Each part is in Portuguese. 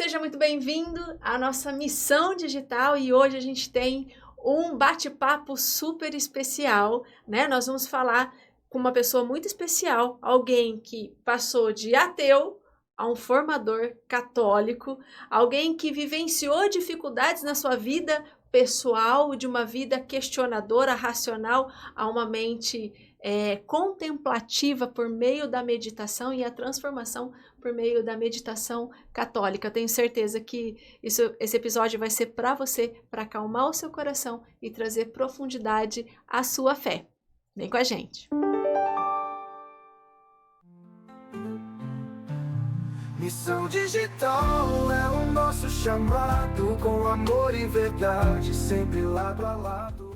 Seja muito bem-vindo à nossa missão digital e hoje a gente tem um bate-papo super especial, né? Nós vamos falar com uma pessoa muito especial, alguém que passou de ateu a um formador católico, alguém que vivenciou dificuldades na sua vida pessoal, de uma vida questionadora, racional, a uma mente contemplativa por meio da meditação e a transformação por meio da meditação católica. Tenho certeza que esse episódio vai ser para você, para acalmar o seu coração e trazer profundidade à sua fé. Vem com a gente. Missão digital é o nosso chamado, com amor e verdade, sempre lado a lado.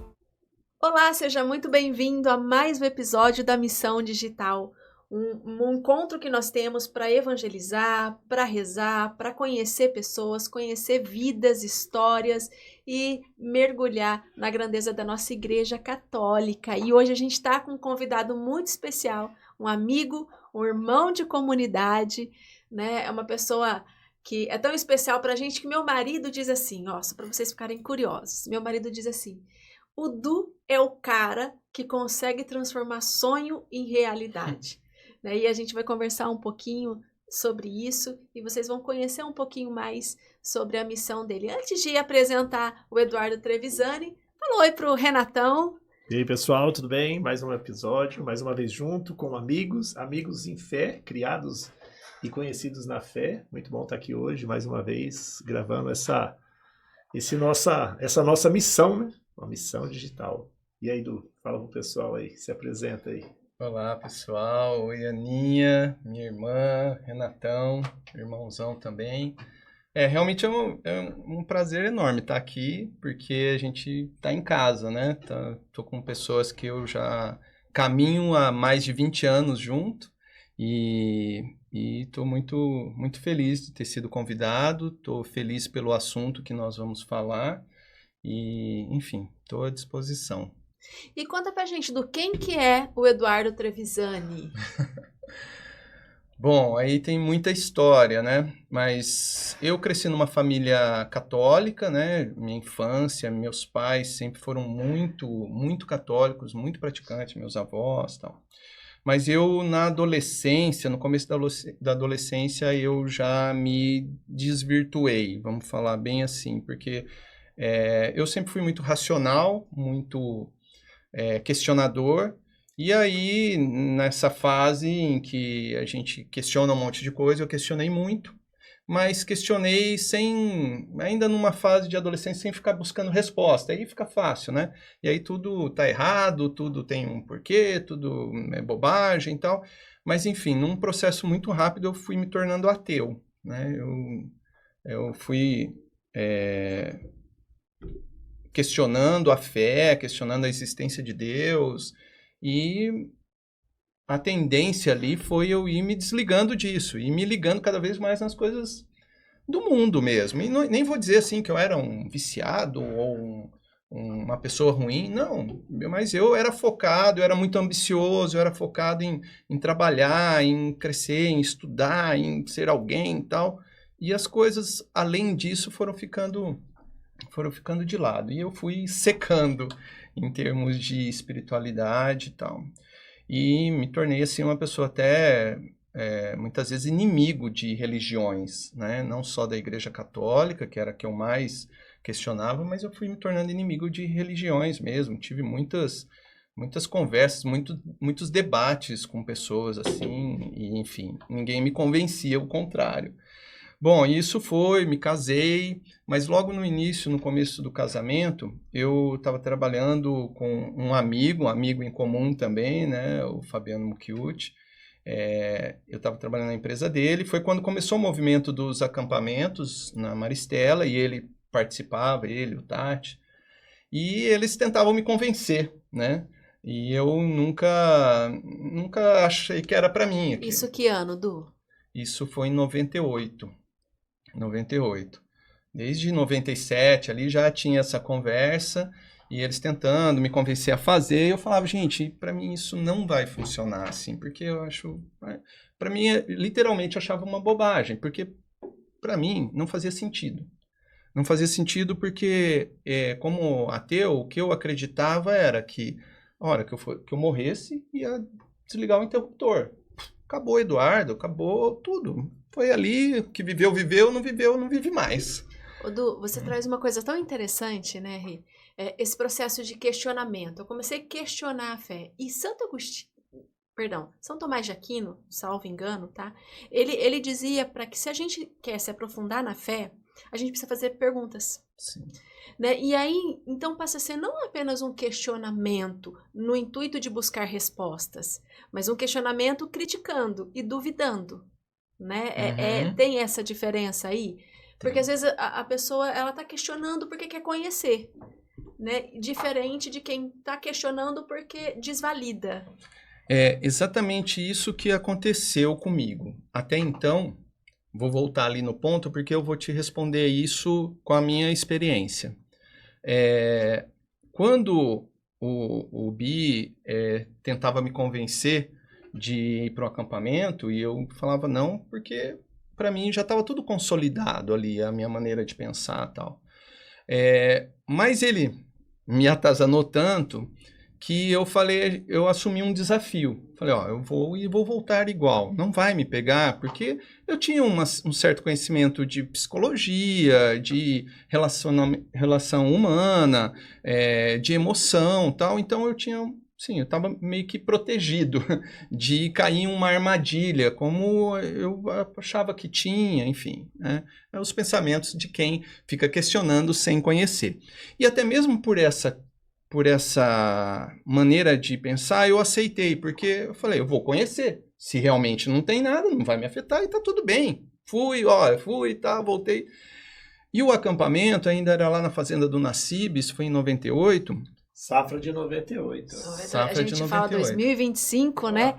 Olá, seja muito bem-vindo a mais um episódio da Missão Digital. Um encontro que nós temos para evangelizar, para rezar, para conhecer pessoas, conhecer vidas, histórias e mergulhar na grandeza da nossa Igreja Católica. E hoje a gente está com um convidado muito especial, um amigo, um irmão de comunidade, né? É uma pessoa que é tão especial para a gente que meu marido diz assim, ó, só para vocês ficarem curiosos, meu marido diz assim: o Du é o cara que consegue transformar sonho em realidade. Né? E a gente vai conversar um pouquinho sobre isso e vocês vão conhecer um pouquinho mais sobre a missão dele. Antes de apresentar o Eduardo Trevisani, fala oi pro Renatão. E aí, pessoal, tudo bem? Mais um episódio, mais uma vez junto com amigos em fé, criados e conhecidos na fé. Muito bom estar aqui hoje, mais uma vez, gravando essa nossa missão, né? Uma missão digital. E aí, Du, fala pro pessoal aí, se apresenta aí. Olá, pessoal. Oi, Aninha, minha irmã, Renatão, irmãozão também. Realmente é um prazer enorme estar aqui, porque a gente está em casa, né? Tô com pessoas que eu já caminho há mais de 20 anos junto e estou muito, muito feliz de ter sido convidado, estou feliz pelo assunto que nós vamos falar e, enfim, estou à disposição. E conta pra gente do quem que é o Eduardo Trevisani. Bom, aí tem muita história, né? Mas eu cresci numa família católica, né? Minha infância, meus pais sempre foram muito, muito católicos, muito praticantes, meus avós e tal. Mas eu, na adolescência, no começo da adolescência, eu já me desvirtuei, vamos falar bem assim, porque eu sempre fui muito racional, muito questionador, e aí, nessa fase em que a gente questiona um monte de coisa, eu questionei muito, mas questionei ainda numa fase de adolescência, sem ficar buscando resposta, aí fica fácil, né? E aí tudo tá errado, tudo tem um porquê, tudo é bobagem e tal, mas enfim, num processo muito rápido eu fui me tornando ateu, né? Eu fui questionando a fé, questionando a existência de Deus, e a tendência ali foi eu ir me desligando disso, e me ligando cada vez mais nas coisas do mundo mesmo. E nem vou dizer assim que eu era um viciado ou uma pessoa ruim, não, mas eu era focado, eu era muito ambicioso, eu era focado em trabalhar, em crescer, em estudar, em ser alguém e tal, e as coisas além disso foram ficando de lado. E eu fui secando em termos de espiritualidade e tal. E me tornei, assim, uma pessoa até, muitas vezes, inimigo de religiões, né? Não só da Igreja Católica, que era a que eu mais questionava, mas eu fui me tornando inimigo de religiões mesmo. Tive muitas conversas, muitos debates com pessoas, assim, e, enfim, ninguém me convencia o contrário. Bom, isso me casei, mas logo no início, no começo do casamento, eu estava trabalhando com um amigo em comum também, né, o Fabiano Mucchiuti. Eu estava trabalhando na empresa dele, foi quando começou o movimento dos acampamentos na Maristela, e ele participava, o Tati, e eles tentavam me convencer, né, e eu nunca achei que era para mim aquilo. Isso que ano, Du? Isso foi em 98. Desde 97 ali já tinha essa conversa e eles tentando me convencer a fazer, e eu falava, gente, para mim isso não vai funcionar assim, porque eu acho, para mim literalmente eu achava uma bobagem, porque para mim, não fazia sentido. Não fazia sentido porque, como ateu, o que eu acreditava era que, a hora que eu morresse, ia desligar o interruptor. Acabou, Eduardo, acabou tudo. Foi ali, que viveu, viveu, não vive mais. Du, você traz uma coisa tão interessante, né, Ri? Esse processo de questionamento. Eu comecei a questionar a fé. E São Tomás de Aquino, salvo engano, tá? Ele dizia para que se a gente quer se aprofundar na fé, a gente precisa fazer perguntas. Sim. Né? E aí, então, passa a ser não apenas um questionamento no intuito de buscar respostas, mas um questionamento criticando e duvidando. Né? Tem essa diferença aí? Porque às vezes a pessoa ela está questionando porque quer conhecer. Né? Diferente de quem está questionando porque desvalida. É exatamente isso que aconteceu comigo. Até então, vou voltar ali no ponto porque eu vou te responder isso com a minha experiência. Quando o Bi tentava me convencer de ir para o acampamento, e eu falava não, porque para mim já estava tudo consolidado ali, a minha maneira de pensar e tal. Mas ele me atazanou tanto que eu assumi um desafio. Falei, eu vou voltar igual, não vai me pegar, porque eu tinha um certo conhecimento de psicologia, de relação humana, de emoção e tal, então eu estava meio que protegido de cair em uma armadilha, como eu achava que tinha, enfim, né? Os pensamentos de quem fica questionando sem conhecer. E até mesmo por essa maneira de pensar, eu aceitei, porque eu falei, eu vou conhecer. Se realmente não tem nada, não vai me afetar e tá tudo bem. Fui, tá, voltei. E o acampamento ainda era lá na fazenda do Nassib, isso foi em 98. Safra de 98. A gente fala 2025, né?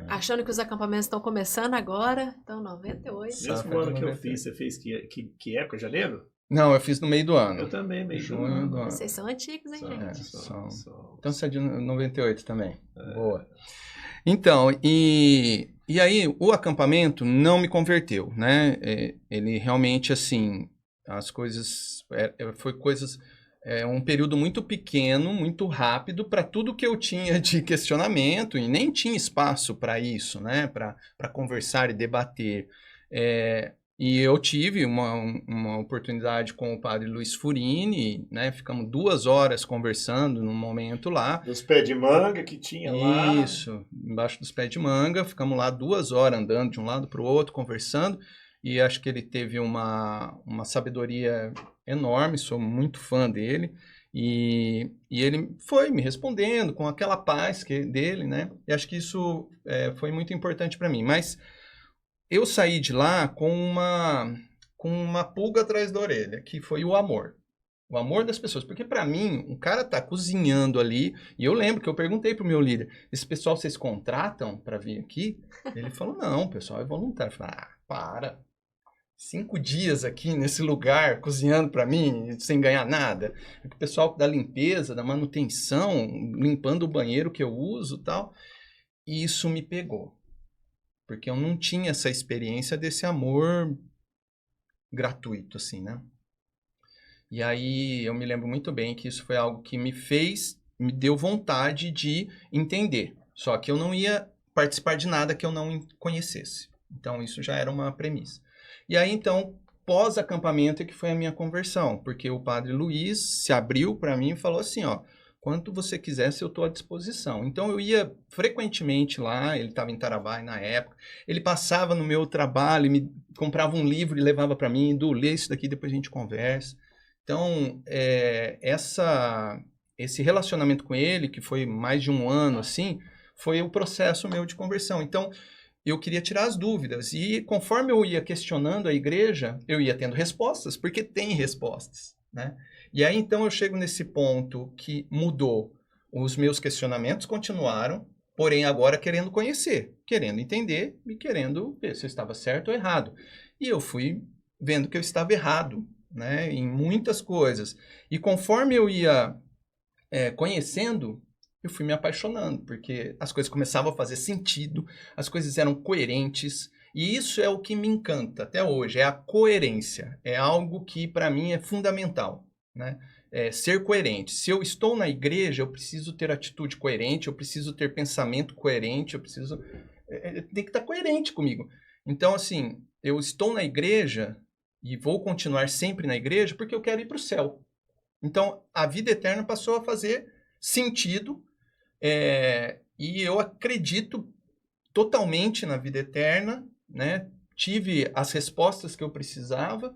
Achando que os acampamentos estão começando agora. Então, 98. Mesmo ano que eu fiz, você fez que época? Janeiro? Não, eu fiz no meio do ano. Eu também, meio do ano. ano. Vocês são antigos, hein, gente? Então você é de 98 também. Boa. Então, e aí o acampamento não me converteu, né? Ele realmente, assim, as coisas... um período muito pequeno, muito rápido para tudo que eu tinha de questionamento e nem tinha espaço para isso, né? Para conversar e debater. E eu tive uma oportunidade com o padre Luiz Furini, né? Ficamos 2 horas conversando num momento lá. Dos pés de manga que tinha lá. Isso, embaixo dos pés de manga. Ficamos lá 2 horas andando de um lado para o outro, conversando. E acho que ele teve uma sabedoria enorme, sou muito fã dele. E ele foi me respondendo com aquela paz dele, né? E acho que isso foi muito importante para mim. Mas eu saí de lá com uma pulga atrás da orelha, que foi o amor. O amor das pessoas. Porque para mim, um cara tá cozinhando ali, e eu lembro que eu perguntei pro meu líder, esse pessoal vocês contratam para vir aqui? Ele falou, não, o pessoal é voluntário. Eu falei, para. 5 dias aqui nesse lugar, cozinhando para mim, sem ganhar nada. O pessoal da limpeza, da manutenção, limpando o banheiro que eu uso e tal. E isso me pegou. Porque eu não tinha essa experiência desse amor gratuito, assim, né? E aí eu me lembro muito bem que isso foi algo que me deu vontade de entender. Só que eu não ia participar de nada que eu não conhecesse. Então isso já era uma premissa. E aí então, pós-acampamento é que foi a minha conversão. Porque o padre Luiz se abriu para mim e falou assim, quanto você quisesse, eu estou à disposição. Então, eu ia frequentemente lá, ele estava em Tarabá na época, ele passava no meu trabalho, me comprava um livro e levava para mim, lê isso daqui, depois a gente conversa. Então, esse relacionamento com ele, que foi mais de 1 ano, assim, foi o processo meu de conversão. Então, eu queria tirar as dúvidas. E conforme eu ia questionando a igreja, eu ia tendo respostas, porque tem respostas, né? E aí, então, eu chego nesse ponto que mudou. Os meus questionamentos continuaram, porém agora querendo conhecer, querendo entender e querendo ver se eu estava certo ou errado. E eu fui vendo que eu estava errado, né, em muitas coisas. E conforme eu ia conhecendo, eu fui me apaixonando, porque as coisas começavam a fazer sentido, as coisas eram coerentes, E isso é o que me encanta até hoje, é a coerência. É algo que para mim é fundamental, né? É ser coerente. Se eu estou na igreja, eu preciso ter atitude coerente, eu preciso ter pensamento coerente, eu preciso... tem que estar coerente comigo. Então, assim, eu estou na igreja e vou continuar sempre na igreja porque eu quero ir para o céu. Então, a vida eterna passou a fazer sentido, e eu acredito totalmente na vida eterna, né? Tive as respostas que eu precisava.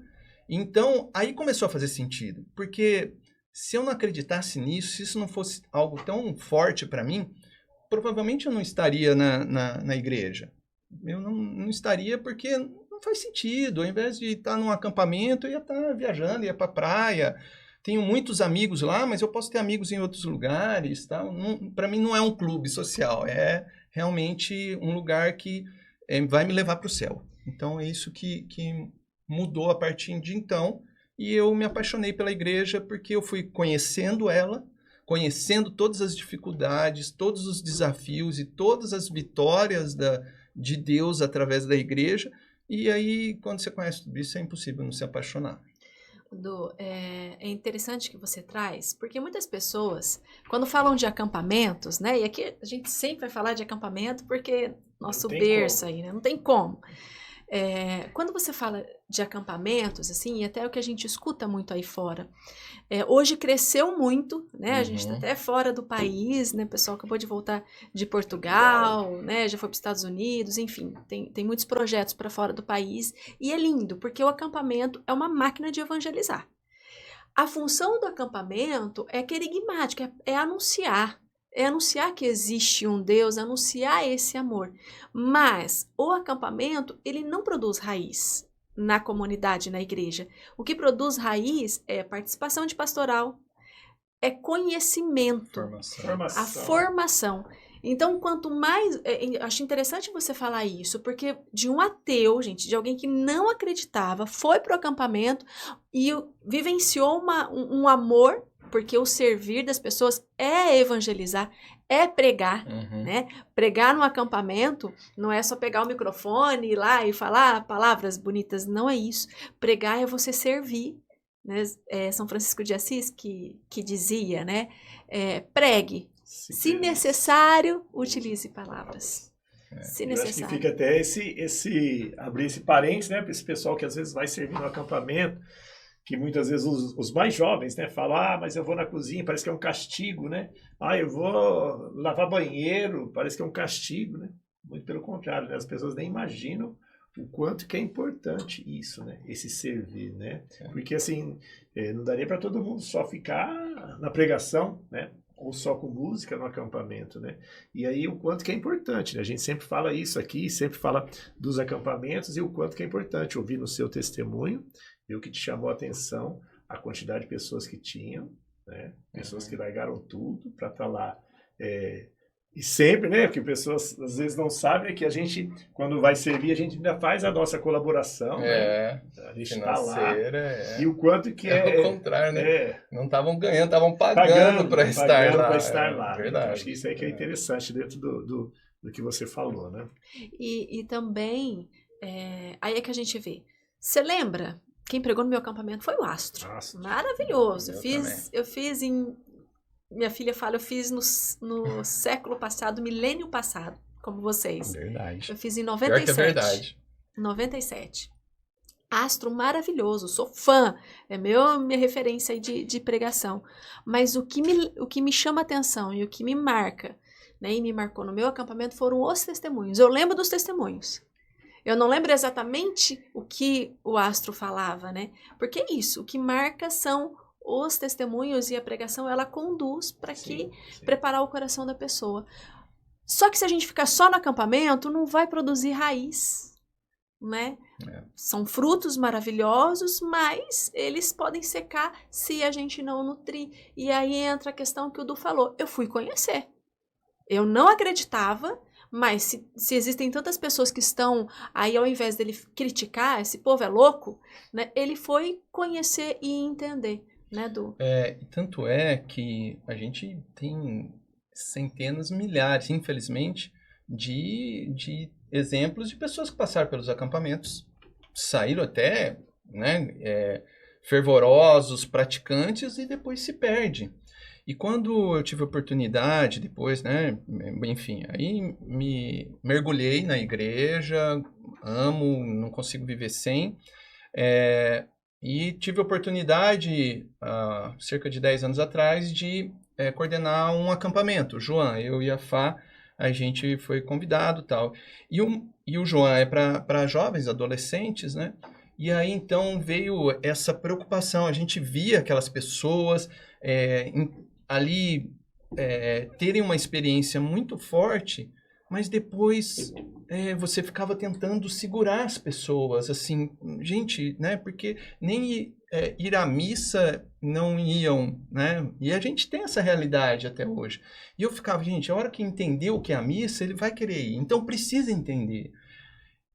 Então, aí começou a fazer sentido. Porque se eu não acreditasse nisso, se isso não fosse algo tão forte para mim, provavelmente eu não estaria na igreja. Eu não estaria porque não faz sentido. Ao invés de estar num acampamento, eu ia estar viajando, ia para a praia. Tenho muitos amigos lá, mas eu posso ter amigos em outros lugares. Tá? Para mim não é um clube social, é realmente um lugar que vai me levar para o céu. Então é isso que mudou a partir de então, e eu me apaixonei pela igreja porque eu fui conhecendo ela, conhecendo todas as dificuldades, todos os desafios e todas as vitórias de Deus através da igreja, e aí quando você conhece tudo isso é impossível não se apaixonar. Du, é interessante que você traz, porque muitas pessoas, quando falam de acampamentos, né, e aqui a gente sempre vai falar de acampamento porque nosso berço aí, né, não tem como. Quando você fala de acampamentos, assim, e até o que a gente escuta muito aí fora, hoje cresceu muito, né? A gente está até fora do país, né? O pessoal acabou de voltar de Portugal, né? Já foi para os Estados Unidos, enfim, tem muitos projetos para fora do país, e é lindo, porque o acampamento é uma máquina de evangelizar. A função do acampamento é querigmática, é anunciar. É anunciar que existe um Deus, anunciar esse amor. Mas o acampamento, ele não produz raiz na comunidade, na igreja. O que produz raiz é participação de pastoral, é conhecimento, a formação. Então, quanto mais... acho interessante você falar isso, porque de um ateu, gente, de alguém que não acreditava, foi para o acampamento e vivenciou um amor, porque o servir das pessoas é evangelizar, é pregar, né? Pregar no acampamento não é só pegar o microfone, ir lá e falar palavras bonitas, não é isso. Pregar é você servir, né? São Francisco de Assis que dizia, né? Pregue, se necessário, utilize palavres. Se necessário. Eu acho que fica até abrir esse parênteses, né? Para esse pessoal que às vezes vai servir no acampamento, que muitas vezes os mais jovens, né, falam, mas eu vou na cozinha, parece que é um castigo, né? Eu vou lavar banheiro, parece que é um castigo, né? Muito pelo contrário, né? As pessoas nem imaginam o quanto que é importante isso, né? Esse servir, né? Porque, assim, não daria para todo mundo só ficar na pregação, né? Ou só com música no acampamento, né? E aí o quanto que é importante, né? A gente sempre fala isso aqui, sempre fala dos acampamentos e o quanto que é importante ouvir no seu testemunho. E o que te chamou a atenção, a quantidade de pessoas que tinham, né? Pessoas que largaram tudo para estar lá. E sempre, né? O que pessoas às vezes não sabem é que a gente, quando vai servir, a gente ainda faz a nossa colaboração. Né? A gente está lá. E o quanto que é. Ao contrário, né? Não estavam ganhando, estavam pagando para estar lá. Verdade. Então, acho que isso aí que é interessante dentro do que você falou, né? E também, aí é que a gente vê. Você lembra? Quem pregou no meu acampamento foi o Astro. Maravilhoso. Eu fiz em... Minha filha fala, eu fiz no século passado, milênio passado, como vocês. Verdade. Eu fiz em 97. Pior que é verdade. 97. Astro maravilhoso, sou fã. É minha referência aí de pregação. Mas o que me chama atenção e o que me marca, né, e me marcou no meu acampamento foram os testemunhos. Eu lembro dos testemunhos. Eu não lembro exatamente o que o Astro falava, né? Porque é isso, o que marca são os testemunhos e a pregação, ela conduz para preparar o coração da pessoa. Só que se a gente ficar só no acampamento, não vai produzir raiz, né? São frutos maravilhosos, mas eles podem secar se a gente não nutrir. E aí entra a questão que o Du falou. Eu fui conhecer. Eu não acreditava. Mas se existem tantas pessoas que estão aí, ao invés dele criticar, esse povo é louco, né? Ele foi conhecer e entender, né, Du? Tanto é que a gente tem centenas, milhares, infelizmente, de exemplos de pessoas que passaram pelos acampamentos, saíram até, né, fervorosos, praticantes, e depois se perde. E quando eu tive a oportunidade, depois, né, enfim, aí me mergulhei na igreja, amo, não consigo viver sem, e tive a oportunidade, há cerca de 10 anos atrás, de coordenar um acampamento. João, eu e a Fá, a gente foi convidado e tal. E o João é para jovens, adolescentes, né? E aí, então, veio essa preocupação. A gente via aquelas pessoas ali terem uma experiência muito forte, mas depois você ficava tentando segurar as pessoas, assim, gente, né? Porque nem ir à missa não iam, né? E a gente tem essa realidade até hoje. E eu ficava, gente, a hora que entender o que é a missa, ele vai querer ir. Então, precisa entender.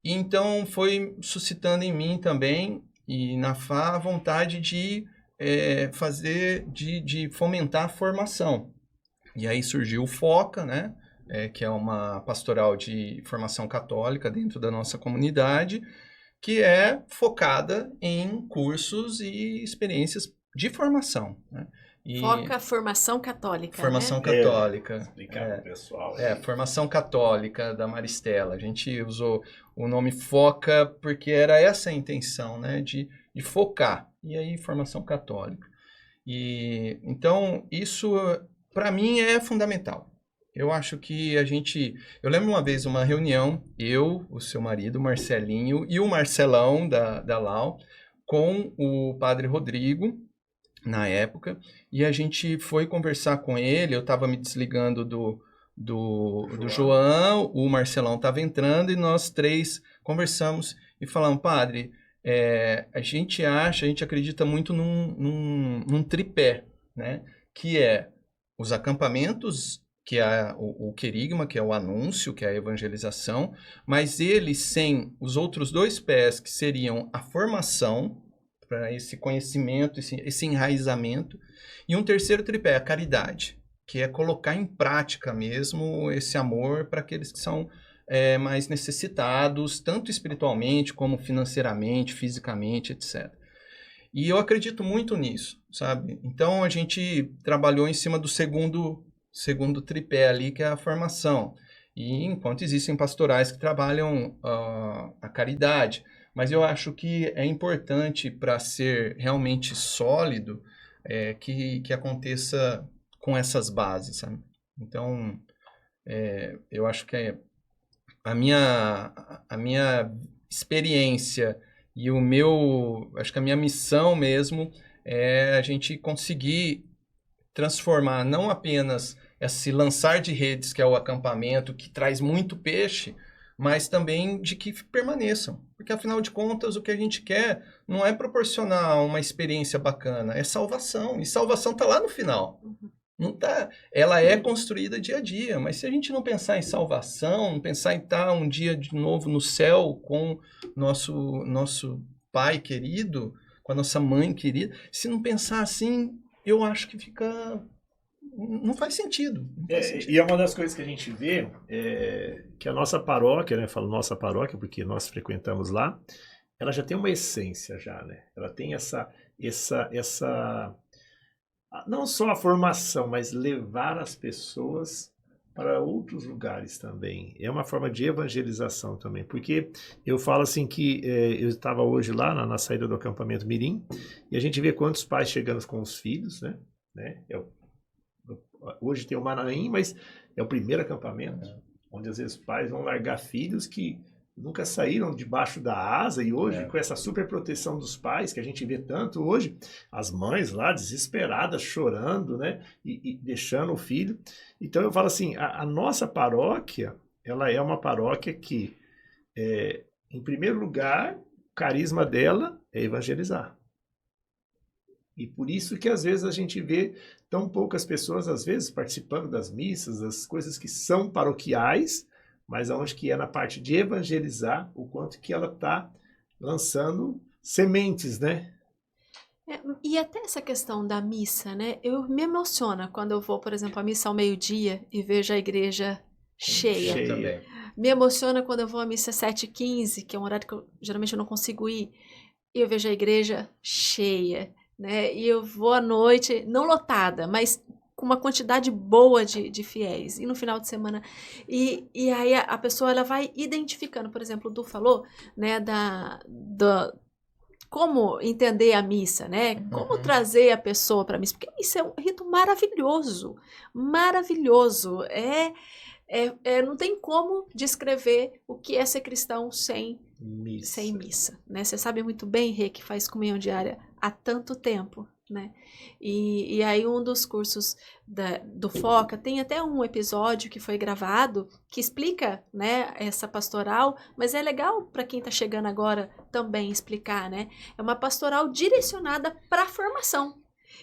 E então, foi suscitando em mim também, e na Fá, a vontade de de fomentar a formação. E aí surgiu o FOCA, né? Que é uma pastoral de formação católica dentro da nossa comunidade, que é focada em cursos e experiências de formação, né? Foca Formação Católica, Formação Católica. Explicar para o pessoal. Formação Católica da Maristela. A gente usou o nome Foca porque era essa a intenção, né? De focar. E aí, Formação Católica. E então, isso, para mim, é fundamental. Eu acho que eu lembro uma vez uma reunião, eu, o seu marido, Marcelinho, e o Marcelão da Lau, com o padre Rodrigo, na época, e a gente foi conversar com ele. Eu estava me desligando do João, o Marcelão estava entrando, e nós três conversamos e falamos, padre, a gente acredita muito num tripé, né? Que é os acampamentos, que é o querigma, que é o anúncio, que é a evangelização, mas ele sem os outros dois pés, que seriam a formação, para esse conhecimento, esse enraizamento, e um terceiro tripé, a caridade, que é colocar em prática mesmo esse amor para aqueles que são mais necessitados, tanto espiritualmente como financeiramente, fisicamente, etc. E eu acredito muito nisso, sabe? Então, a gente trabalhou em cima do segundo tripé ali, que é a formação. E enquanto existem pastorais que trabalham a caridade, mas eu acho que é importante, para ser realmente sólido, que aconteça com essas bases, sabe? Então, eu acho que a minha experiência e acho que a minha missão mesmo é a gente conseguir transformar não apenas esse lançar de redes, que é o acampamento, que traz muito peixe, mas também de que permaneçam. Porque, afinal de contas, o que a gente quer não é proporcionar uma experiência bacana, é salvação. E salvação está lá no final. Não tá, ela é construída dia a dia, mas se a gente não pensar em salvação, não pensar em estar um dia de novo no céu com nosso pai querido, com a nossa mãe querida, se não pensar assim, eu acho que não faz sentido. E é uma das coisas que a gente vê, que a nossa paróquia, né, falo nossa paróquia porque nós frequentamos lá, ela já tem uma essência já, né? Ela tem essa não só a formação, mas levar as pessoas para outros lugares também. É uma forma de evangelização também, porque eu falo assim que eu estava hoje lá na saída do acampamento Mirim, e a gente vê quantos pais chegando com os filhos, né? Hoje tem o Manaim, mas é o primeiro acampamento, onde às vezes pais vão largar filhos que nunca saíram debaixo da asa, e hoje, com essa super proteção dos pais, que a gente vê tanto hoje, as mães lá desesperadas, chorando, né, e deixando o filho. Então eu falo assim, a nossa paróquia, ela é uma paróquia que, em primeiro lugar, o carisma dela é evangelizar. E por isso que às vezes a gente vê tão poucas pessoas, às vezes, participando das missas, das coisas que são paroquiais, mas aonde que é na parte de evangelizar, o quanto que ela está lançando sementes, né? E até essa questão da missa, né? Eu me emociono quando eu vou, por exemplo, à missa ao meio-dia e vejo a igreja cheia. Também. Me emociona quando eu vou à missa 7h15, que é um horário que geralmente eu não consigo ir, e eu vejo a igreja cheia, né? E eu vou à noite, não lotada, mas com uma quantidade boa de fiéis. E no final de semana... E aí a pessoa ela vai identificando, por exemplo, o Du falou, né, como entender a missa, né? Como trazer a pessoa para a missa. Porque a missa é um rito maravilhoso. Maravilhoso. Não tem como descrever o que é ser cristão sem missa, né? Você sabe muito bem, Rê, que faz comunhão diária há tanto tempo, né? E aí um dos cursos do Foca tem até um episódio que foi gravado que explica, né, essa pastoral, mas é legal para quem está chegando agora também explicar, né? É uma pastoral direcionada para a formação.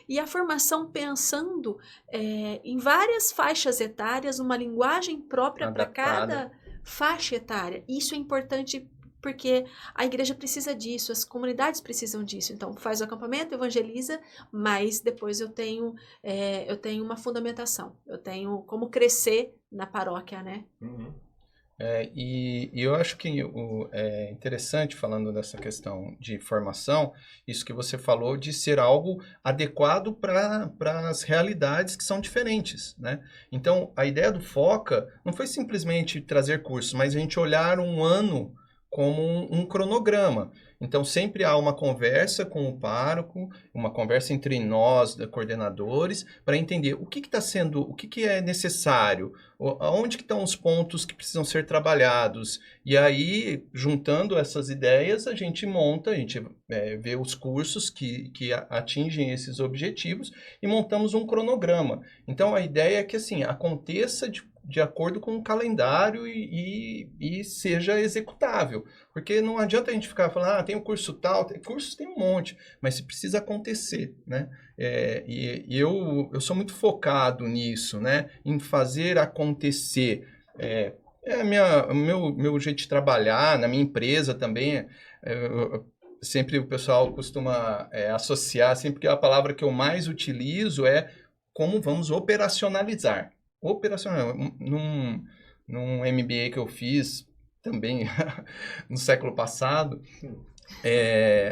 E a formação pensando em várias faixas etárias, uma linguagem própria para cada faixa etária. Isso é importante porque a igreja precisa disso, as comunidades precisam disso. Então, faz o acampamento, evangeliza, mas depois eu tenho uma fundamentação. Eu tenho como crescer na paróquia, né? Uhum. E eu acho que é interessante, falando dessa questão de formação, isso que você falou de ser algo adequado para as realidades que são diferentes, né? Então, a ideia do Foca não foi simplesmente trazer cursos, mas a gente olhar um ano como um cronograma. Então, sempre há uma conversa com o pároco, uma conversa entre nós, coordenadores, para entender o que está sendo, o que é necessário, aonde que estão os pontos que precisam ser trabalhados. E aí, juntando essas ideias, a gente monta, a gente vê os cursos que atingem esses objetivos e montamos um cronograma. Então, a ideia é que, assim, aconteça de acordo com o calendário e seja executável. Porque não adianta a gente ficar falando, tem o curso tal, cursos tem um monte, mas se precisa acontecer, né? Eu sou muito focado nisso, né? Em fazer acontecer. Meu jeito de trabalhar, na minha empresa também, sempre o pessoal costuma associar, sempre que a palavra que eu mais utilizo é como vamos operacionalizar. Operacional. Num MBA que eu fiz também no século passado,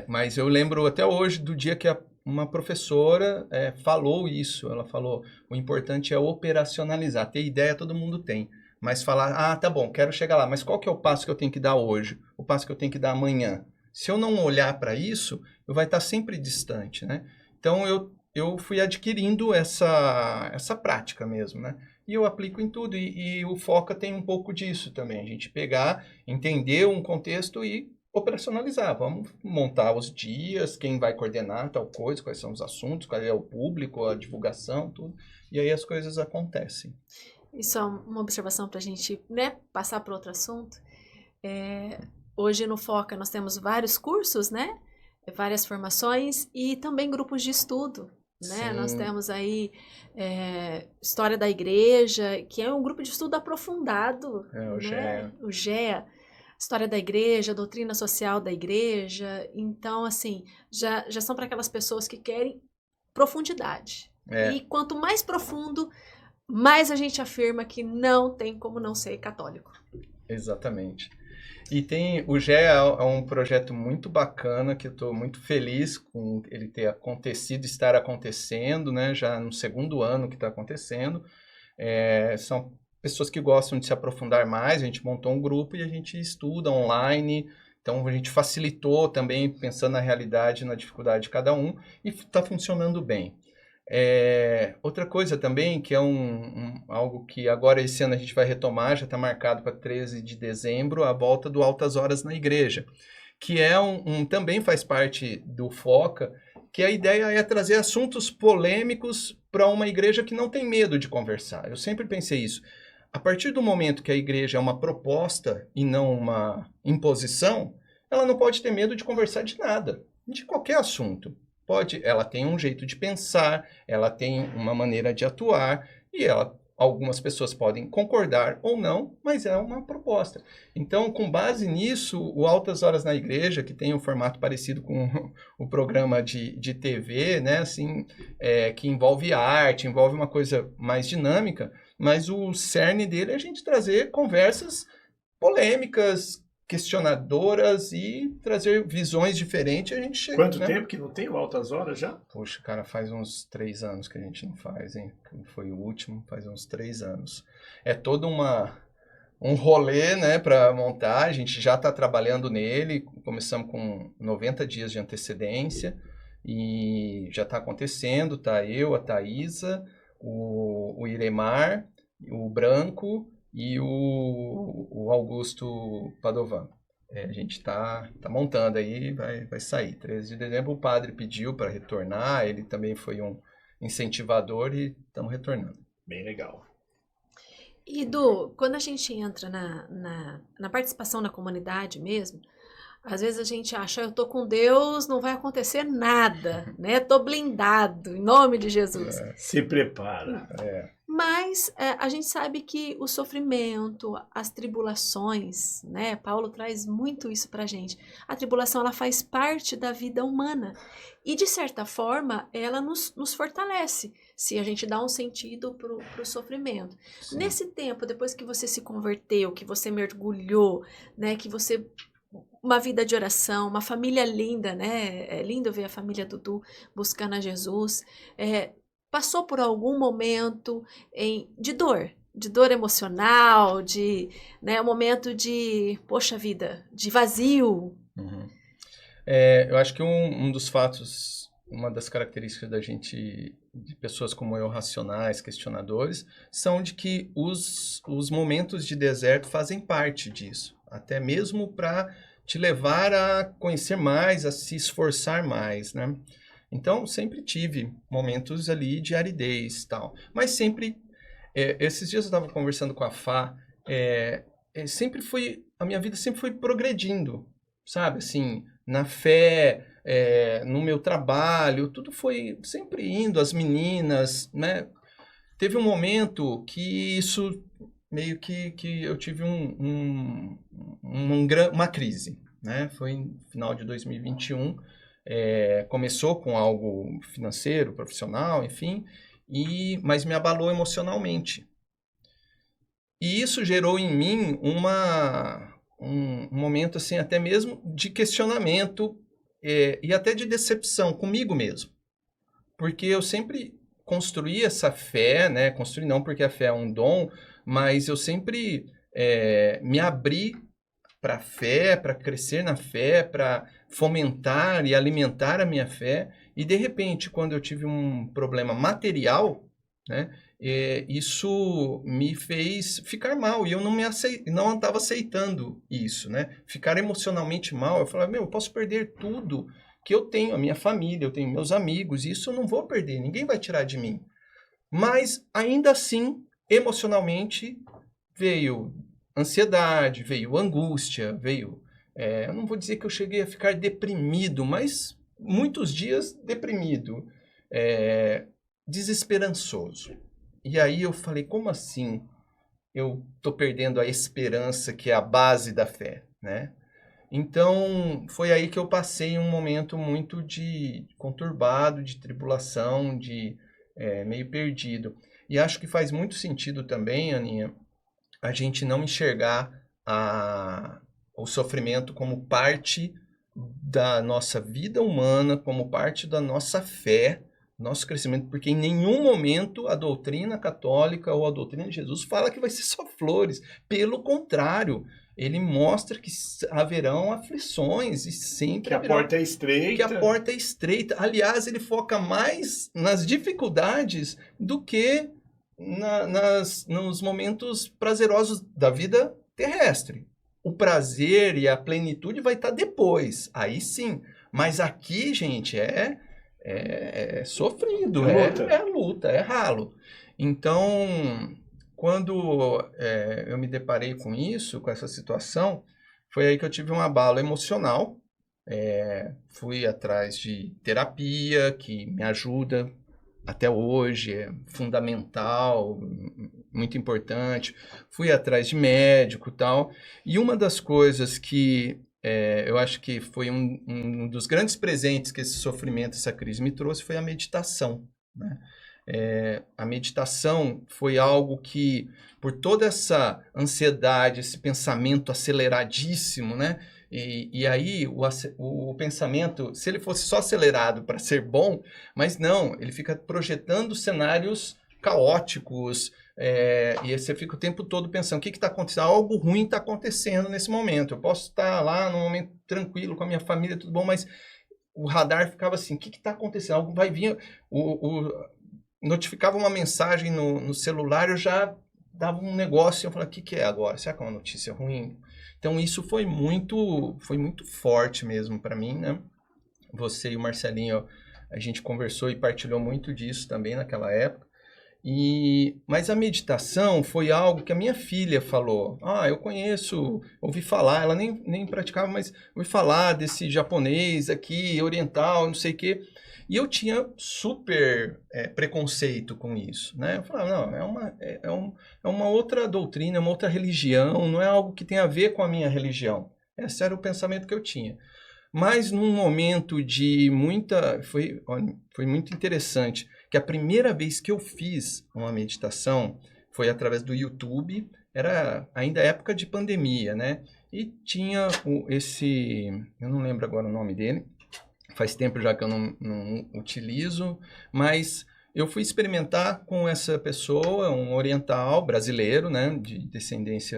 mas eu lembro até hoje do dia que uma professora falou isso. Ela falou, o importante é operacionalizar. Ter ideia todo mundo tem, mas falar, tá bom, quero chegar lá, mas qual que é o passo que eu tenho que dar hoje? O passo que eu tenho que dar amanhã? Se eu não olhar para isso, eu vai estar sempre distante, né? Então eu fui adquirindo essa prática mesmo, né? E eu aplico em tudo, e o Foca tem um pouco disso também, a gente pegar, entender um contexto e operacionalizar. Vamos montar os dias, quem vai coordenar tal coisa, quais são os assuntos, qual é o público, a divulgação, tudo. E aí as coisas acontecem. E só uma observação para a gente, né, passar para outro assunto. Hoje no Foca nós temos vários cursos, né? Várias formações e também grupos de estudo. Né? Nós temos aí História da Igreja, que é um grupo de estudo aprofundado. O GEA. O GEA. História da Igreja, Doutrina Social da Igreja. Então, assim, já são para aquelas pessoas que querem profundidade. E quanto mais profundo, mais a gente afirma que não tem como não ser católico. Exatamente. E o GEA é um projeto muito bacana, que eu estou muito feliz com ele ter acontecido, estar acontecendo, né? Já no segundo ano que está acontecendo. São pessoas que gostam de se aprofundar mais, a gente montou um grupo e a gente estuda online. Então, a gente facilitou também, pensando na realidade e na dificuldade de cada um, e está funcionando bem. Outra coisa também, que é algo que agora esse ano a gente vai retomar, já está marcado para 13 de dezembro, a volta do Altas Horas na Igreja, que também faz parte do Foca, que a ideia é trazer assuntos polêmicos para uma igreja que não tem medo de conversar. Eu sempre pensei isso. A partir do momento que a igreja é uma proposta e não uma imposição, ela não pode ter medo de conversar de nada, de qualquer assunto. Ela tem um jeito de pensar, ela tem uma maneira de atuar, e algumas pessoas podem concordar ou não, mas é uma proposta. Então, com base nisso, o Altas Horas na Igreja, que tem um formato parecido com o programa de TV, né, assim, que envolve arte, envolve uma coisa mais dinâmica, mas o cerne dele é a gente trazer conversas polêmicas, questionadoras e trazer visões diferentes. A gente chega, Quanto né? tempo que não tem o Altas Horas já? Poxa, cara, faz uns 3 anos que a gente não faz, hein? Foi o último, faz uns 3 anos. É todo um rolê, né, para montar. A gente já está trabalhando nele. Começamos com 90 dias de antecedência e já está acontecendo. Tá eu, a Thaisa, o Iremar, o Branco e o Augusto Padovan. A gente está montando aí, vai sair. 13 de dezembro o padre pediu para retornar, ele também foi um incentivador e estamos retornando. Bem legal. E, Du, quando a gente entra na participação na comunidade mesmo, às vezes a gente acha, eu tô com Deus, não vai acontecer nada, né? Tô blindado, em nome de Jesus. Se prepara. Mas a gente sabe que o sofrimento, as tribulações, né? Paulo traz muito isso pra gente. A tribulação, ela faz parte da vida humana. E, de certa forma, ela nos fortalece, se a gente dá um sentido pro sofrimento. Sim. Nesse tempo, depois que você se converteu, que você mergulhou, né? Que você... Uma vida de oração, uma família linda, né? É lindo ver a família Dudu buscando a Jesus. Passou por algum momento de dor emocional, um momento de, poxa vida, de vazio. Uhum. Eu acho que um dos fatos, uma das características da gente, de pessoas como eu, racionais, questionadores, são de que os momentos de deserto fazem parte disso, até mesmo para te levar a conhecer mais, a se esforçar mais, né? Então, sempre tive momentos ali de aridez e tal. Mas sempre, esses dias eu estava conversando com a Fá, a minha vida sempre foi progredindo, sabe? Assim, na fé, no meu trabalho, tudo foi sempre indo, as meninas, né? Teve um momento que isso, meio que eu tive uma crise, né? Foi no final de 2021, começou com algo financeiro, profissional, enfim, mas me abalou emocionalmente. E isso gerou em mim um momento, assim, até mesmo de questionamento e até de decepção comigo mesmo. Porque eu sempre construí essa fé, né? Construí não porque a fé é um dom, mas eu sempre me abri para a fé, para crescer na fé, para fomentar e alimentar a minha fé. E, de repente, quando eu tive um problema material, né, isso me fez ficar mal. E eu não estava aceitando isso, né? Ficar emocionalmente mal. Eu falava, eu posso perder tudo que eu tenho, a minha família, eu tenho meus amigos, isso eu não vou perder, ninguém vai tirar de mim. Mas, ainda assim, emocionalmente, veio ansiedade, veio angústia, veio... eu não vou dizer que eu cheguei a ficar deprimido, mas muitos dias deprimido, desesperançoso. E aí eu falei, como assim eu estou perdendo a esperança, que é a base da fé, né? Então, foi aí que eu passei um momento muito conturbado, de tribulação, meio perdido. E acho que faz muito sentido também, Aninha, a gente não enxergar o sofrimento como parte da nossa vida humana, como parte da nossa fé, nosso crescimento, porque em nenhum momento a doutrina católica ou a doutrina de Jesus fala que vai ser só flores. Pelo contrário, ele mostra que haverão aflições e sempre que a porta é estreita. Que a porta é estreita. Aliás, ele foca mais nas dificuldades do que nos momentos prazerosos da vida terrestre. O prazer e a plenitude vai estar depois, aí sim. Mas aqui, gente, é sofrido, é luta, é ralo. Então, quando eu me deparei com isso, com essa situação, foi aí que eu tive um abalo emocional. Fui atrás de terapia, que me ajuda até hoje, é fundamental, muito importante. Fui atrás de médico e tal. E uma das coisas que eu acho que foi um dos grandes presentes que esse sofrimento, essa crise me trouxe, foi a meditação, né? A meditação foi algo que, por toda essa ansiedade, esse pensamento aceleradíssimo, né? E aí o pensamento, se ele fosse só acelerado para ser bom, mas não, ele fica projetando cenários caóticos, e aí você fica o tempo todo pensando, o que está acontecendo? Algo ruim está acontecendo nesse momento. Eu posso estar lá num momento tranquilo com a minha família, tudo bom, mas o radar ficava assim, o que está acontecendo? Algo vai vir, notificava uma mensagem no celular, eu já dava um negócio, eu falava, o que é agora? Será que é uma notícia ruim? Então isso foi muito forte mesmo para mim, né? Você e o Marcelinho, a gente conversou e partilhou muito disso também naquela época. Mas a meditação foi algo que a minha filha falou. Eu conheço, ouvi falar, ela nem praticava, mas ouvi falar desse japonês aqui, oriental, não sei o quê. E eu tinha super preconceito com isso, né? Eu falava, não, é uma outra doutrina, é uma outra religião, não é algo que tem a ver com a minha religião. Esse era o pensamento que eu tinha. Mas num momento de foi muito interessante, que a primeira vez que eu fiz uma meditação foi através do YouTube, era ainda época de pandemia, né? E tinha eu não lembro agora o nome dele, faz tempo já que eu não utilizo, mas eu fui experimentar com essa pessoa, um oriental brasileiro, né, de descendência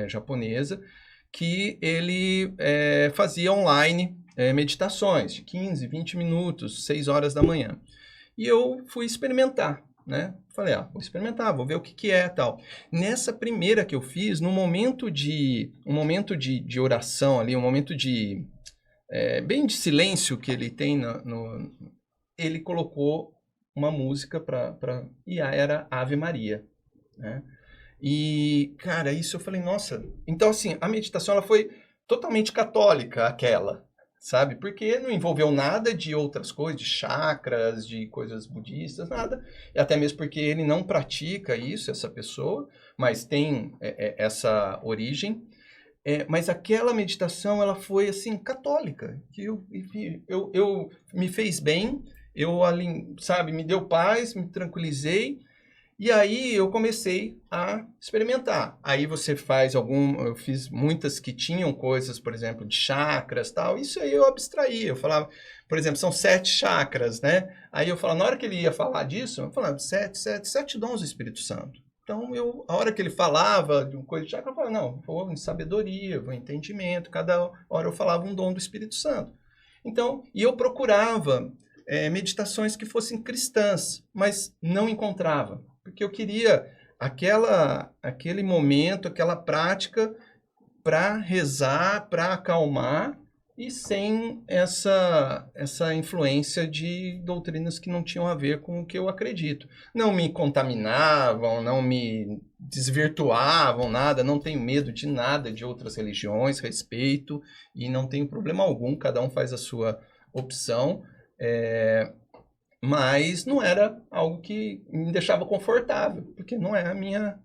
japonesa, que ele fazia online meditações de 15, 20 minutos, 6 horas da manhã. E eu fui experimentar, né? Falei, vou experimentar, vou ver o que é tal. Nessa primeira que eu fiz, um momento de oração ali, um momento bem de silêncio que ele tem, ele colocou uma música e era Ave Maria, né? E, cara, isso eu falei, nossa... Então, assim, a meditação ela foi totalmente católica, aquela, sabe? Porque não envolveu nada de outras coisas, de chakras, de coisas budistas, nada. E até mesmo porque ele não pratica isso, essa pessoa, mas tem essa origem. Mas aquela meditação, ela foi, assim, católica. Que eu me fez bem, sabe, me deu paz, me tranquilizei. E aí eu comecei a experimentar. Aí você eu fiz muitas que tinham coisas, por exemplo, de chakras e tal. Isso aí eu abstraía. Eu falava, por exemplo, são 7 chakras, né? Aí eu falava, na hora que ele ia falar disso, eu falava, 7 dons do Espírito Santo. Então, a hora que ele falava de uma coisa de chakra, eu falava, não, vou em sabedoria, vou em entendimento. Cada hora eu falava um dom do Espírito Santo. Então, e eu procurava meditações que fossem cristãs, mas não encontrava. Porque eu queria aquele momento, aquela prática para rezar, para acalmar e sem essa influência de doutrinas que não tinham a ver com o que eu acredito. Não me contaminavam, não me desvirtuavam, nada, não tenho medo de nada de outras religiões, respeito e não tenho problema algum, cada um faz a sua opção. Mas não era algo que me deixava confortável, porque não é a minha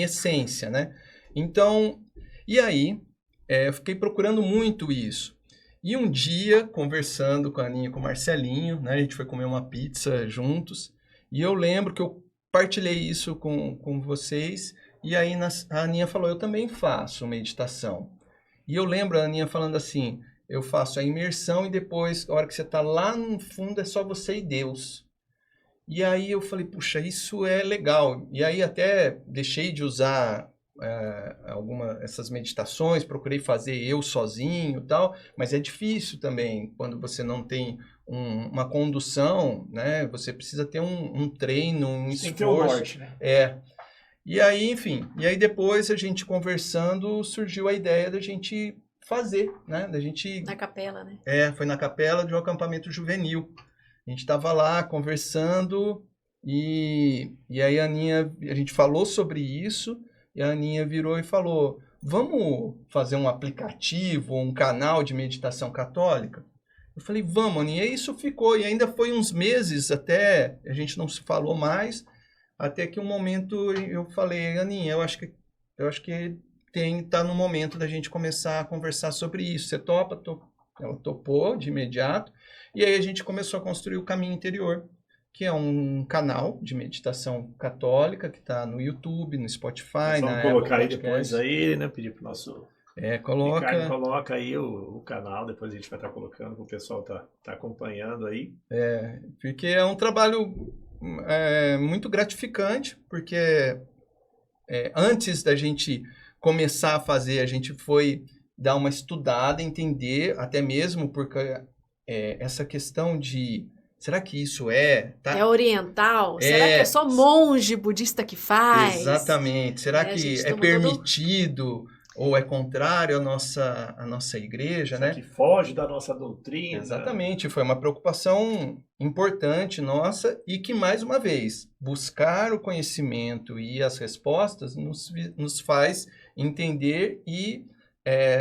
essência, né? Então, e aí, eu fiquei procurando muito isso. E um dia, conversando com a Aninha e com o Marcelinho, né? A gente foi comer uma pizza juntos, e eu lembro que eu partilhei isso com vocês, e aí a Aninha falou, eu também faço meditação. E eu lembro a Aninha falando assim, eu faço a imersão e depois, a hora que você está lá no fundo, é só você e Deus. E aí eu falei, puxa, isso é legal. E aí até deixei de usar essas meditações, procurei fazer eu sozinho e tal, mas é difícil também, quando você não tem uma condução, né? Você precisa ter um treino, um esforço. Tem que ter um norte, né? E aí, enfim, depois a gente conversando, surgiu a ideia da gente fazer, né? Na capela, né? Foi na capela de um acampamento juvenil. A gente estava lá conversando e aí a gente falou sobre isso e a Aninha virou e falou, vamos fazer um aplicativo, um canal de meditação católica? Eu falei, vamos, Aninha. E isso ficou, e ainda foi uns meses até, a gente não se falou mais, até que um momento eu falei, Aninha, eu acho que tá no momento da gente começar a conversar sobre isso. Você topa? Ela topou de imediato. E aí a gente começou a construir o caminho interior, que é um canal de meditação católica que está no YouTube, no Spotify, Vamos na colocar Apple aí depois Podcast. aí, né? Pedir pro nosso Ricardo, Coloca. coloca aí o canal, depois a gente vai estar colocando, que o pessoal tá acompanhando aí. Porque é um trabalho muito gratificante, porque antes da gente começar a fazer, a gente foi dar uma estudada, entender, até mesmo porque essa questão de será que isso tá? É oriental? Será que é só monge budista que faz? Exatamente. Será A que gente é toma permitido ou é contrário à nossa igreja, Isso né? aqui foge da nossa doutrina. Exatamente. Foi uma preocupação importante nossa e que, mais uma vez, buscar o conhecimento e as respostas nos faz entender e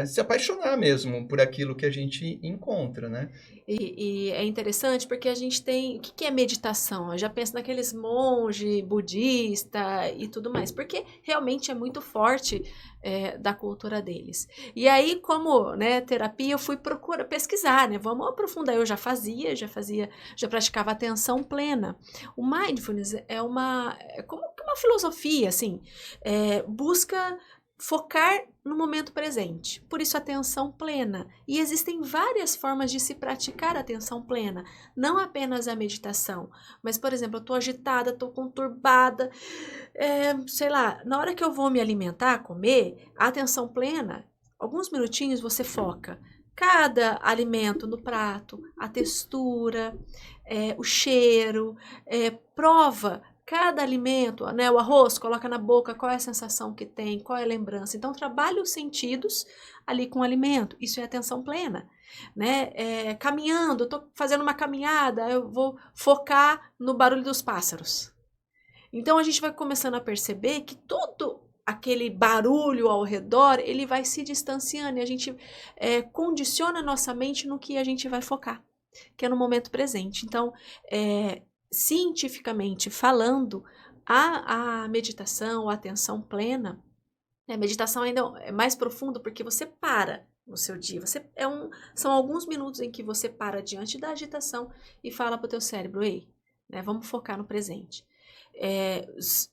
se apaixonar mesmo por aquilo que a gente encontra, né? E é interessante porque a gente tem... O que é meditação? Eu já penso naqueles monge budista e tudo mais, porque realmente é muito forte da cultura deles. E aí, como terapia, eu fui pesquisar, né? Vamos aprofundar. Eu já praticava atenção plena. O mindfulness é como uma filosofia, assim, busca focar no momento presente, por isso atenção plena. E existem várias formas de se praticar a atenção plena, não apenas a meditação, mas, por exemplo, eu estou agitada, estou conturbada, sei lá, na hora que eu vou me alimentar, comer, a atenção plena, alguns minutinhos você foca cada alimento no prato, a textura, o cheiro, prova cada alimento, né, o arroz, coloca na boca, qual é a sensação que tem, qual é a lembrança. Então, trabalha os sentidos ali com o alimento. Isso é atenção plena, né? Caminhando, eu tô fazendo uma caminhada, eu vou focar no barulho dos pássaros. Então, a gente vai começando a perceber que todo aquele barulho ao redor, ele vai se distanciando e a gente condiciona a nossa mente no que a gente vai focar, que é no momento presente. Então, cientificamente falando, a meditação, a atenção plena, a meditação ainda é mais profundo porque você para no seu dia. São alguns minutos em que você para diante da agitação e fala para o teu cérebro, ei, vamos focar no presente.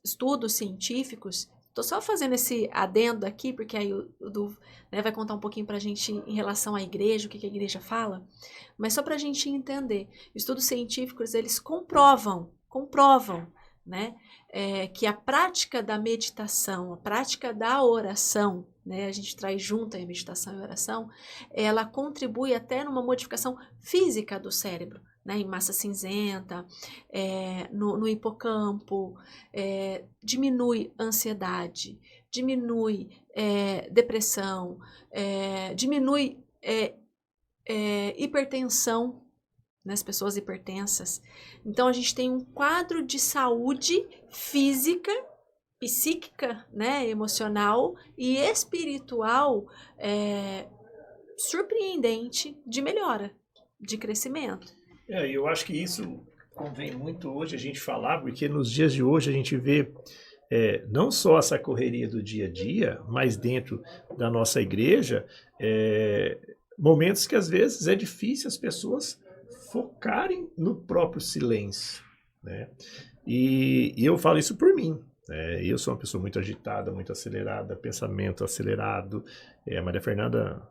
Estudos científicos, estou só fazendo esse adendo aqui, porque aí o Du vai contar um pouquinho para a gente em relação à igreja, o que a igreja fala, mas só para a gente entender, estudos científicos, eles comprovam, né, que a prática da meditação, a prática da oração, né, a gente traz junto a meditação e a oração, ela contribui até numa modificação física do cérebro, né, em massa cinzenta, no hipocampo, diminui ansiedade, diminui depressão, diminui hipertensão nas pessoas hipertensas. Então, a gente tem um quadro de saúde física, psíquica, né, emocional e espiritual surpreendente de melhora, de crescimento. Eu acho que isso convém muito hoje a gente falar, porque nos dias de hoje a gente vê não só essa correria do dia a dia, mas dentro da nossa igreja, momentos que às vezes é difícil as pessoas focarem no próprio silêncio, né? E eu falo isso por mim. Eu sou uma pessoa muito agitada, muito acelerada, pensamento acelerado. A Maria Fernanda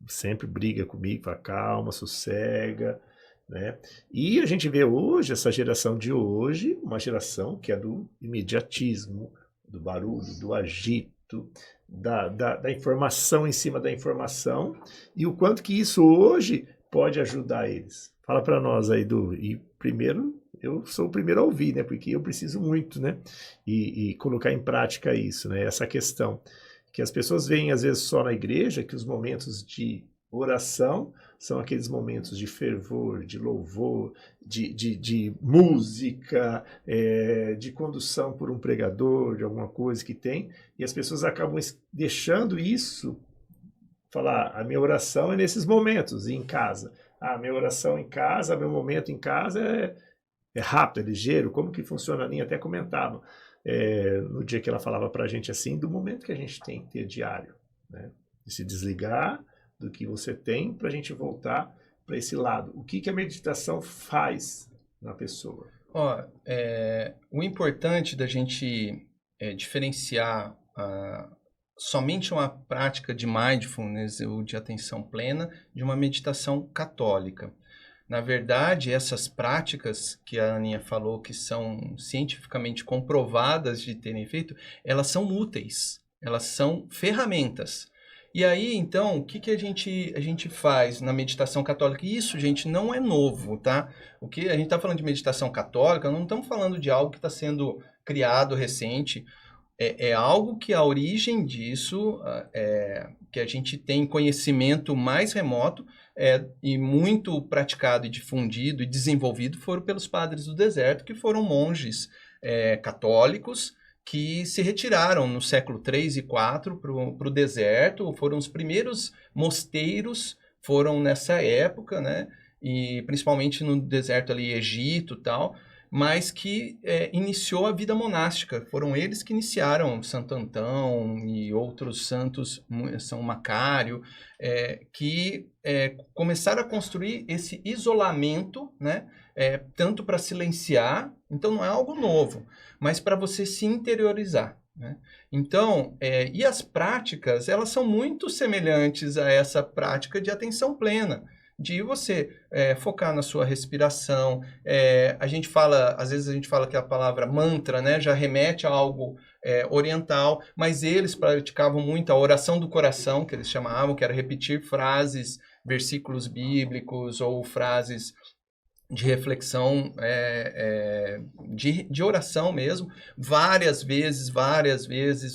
sempre briga comigo, fala calma, sossega, né? E a gente vê hoje, essa geração de hoje, uma geração que é do imediatismo, do barulho, do agito, da informação em cima da informação, e o quanto que isso hoje pode ajudar eles. Fala para nós aí, Du. E primeiro, eu sou o primeiro a ouvir, né? Porque eu preciso muito, né? E colocar em prática isso, né? Essa questão que as pessoas veem às vezes só na igreja, que os momentos de oração são aqueles momentos de fervor, de louvor, de música, de condução por um pregador, de alguma coisa que tem, e as pessoas acabam deixando isso, falar, a minha oração é nesses momentos, e em casa. A minha oração em casa, meu momento em casa é rápido, é ligeiro, como que funciona a linha, até comentava no dia que ela falava pra gente assim, do momento que a gente tem que ter diário, né? De se desligar do que você tem para a gente voltar para esse lado. O que a meditação faz na pessoa? Ó, o importante da gente diferenciar somente uma prática de mindfulness ou de atenção plena de uma meditação católica. Na verdade, essas práticas que a Aninha falou que são cientificamente comprovadas de terem efeito, elas são úteis, elas são ferramentas. E aí, então, o que a gente faz na meditação católica? Isso, gente, não é novo, tá? O que a gente está falando de meditação católica, não estamos falando de algo que está sendo criado recente. É algo que a origem disso, que a gente tem conhecimento mais remoto e muito praticado e difundido e desenvolvido foram pelos padres do deserto, que foram monges católicos que se retiraram no século 3 e 4 para o deserto, foram os primeiros mosteiros, foram nessa época, né? E principalmente no deserto ali, Egito e tal, mas que iniciou a vida monástica. Foram eles que iniciaram Santo Antão e outros santos, São Macário, que começaram a construir esse isolamento, né? Tanto para silenciar, então não é algo novo, mas para você se interiorizar, né? Então, e as práticas, elas são muito semelhantes a essa prática de atenção plena, de você focar na sua respiração. Às vezes a gente fala que a palavra mantra, né, já remete a algo oriental, mas eles praticavam muito a oração do coração, que eles chamavam, que era repetir frases, versículos bíblicos ou frases de reflexão, de oração mesmo, várias vezes,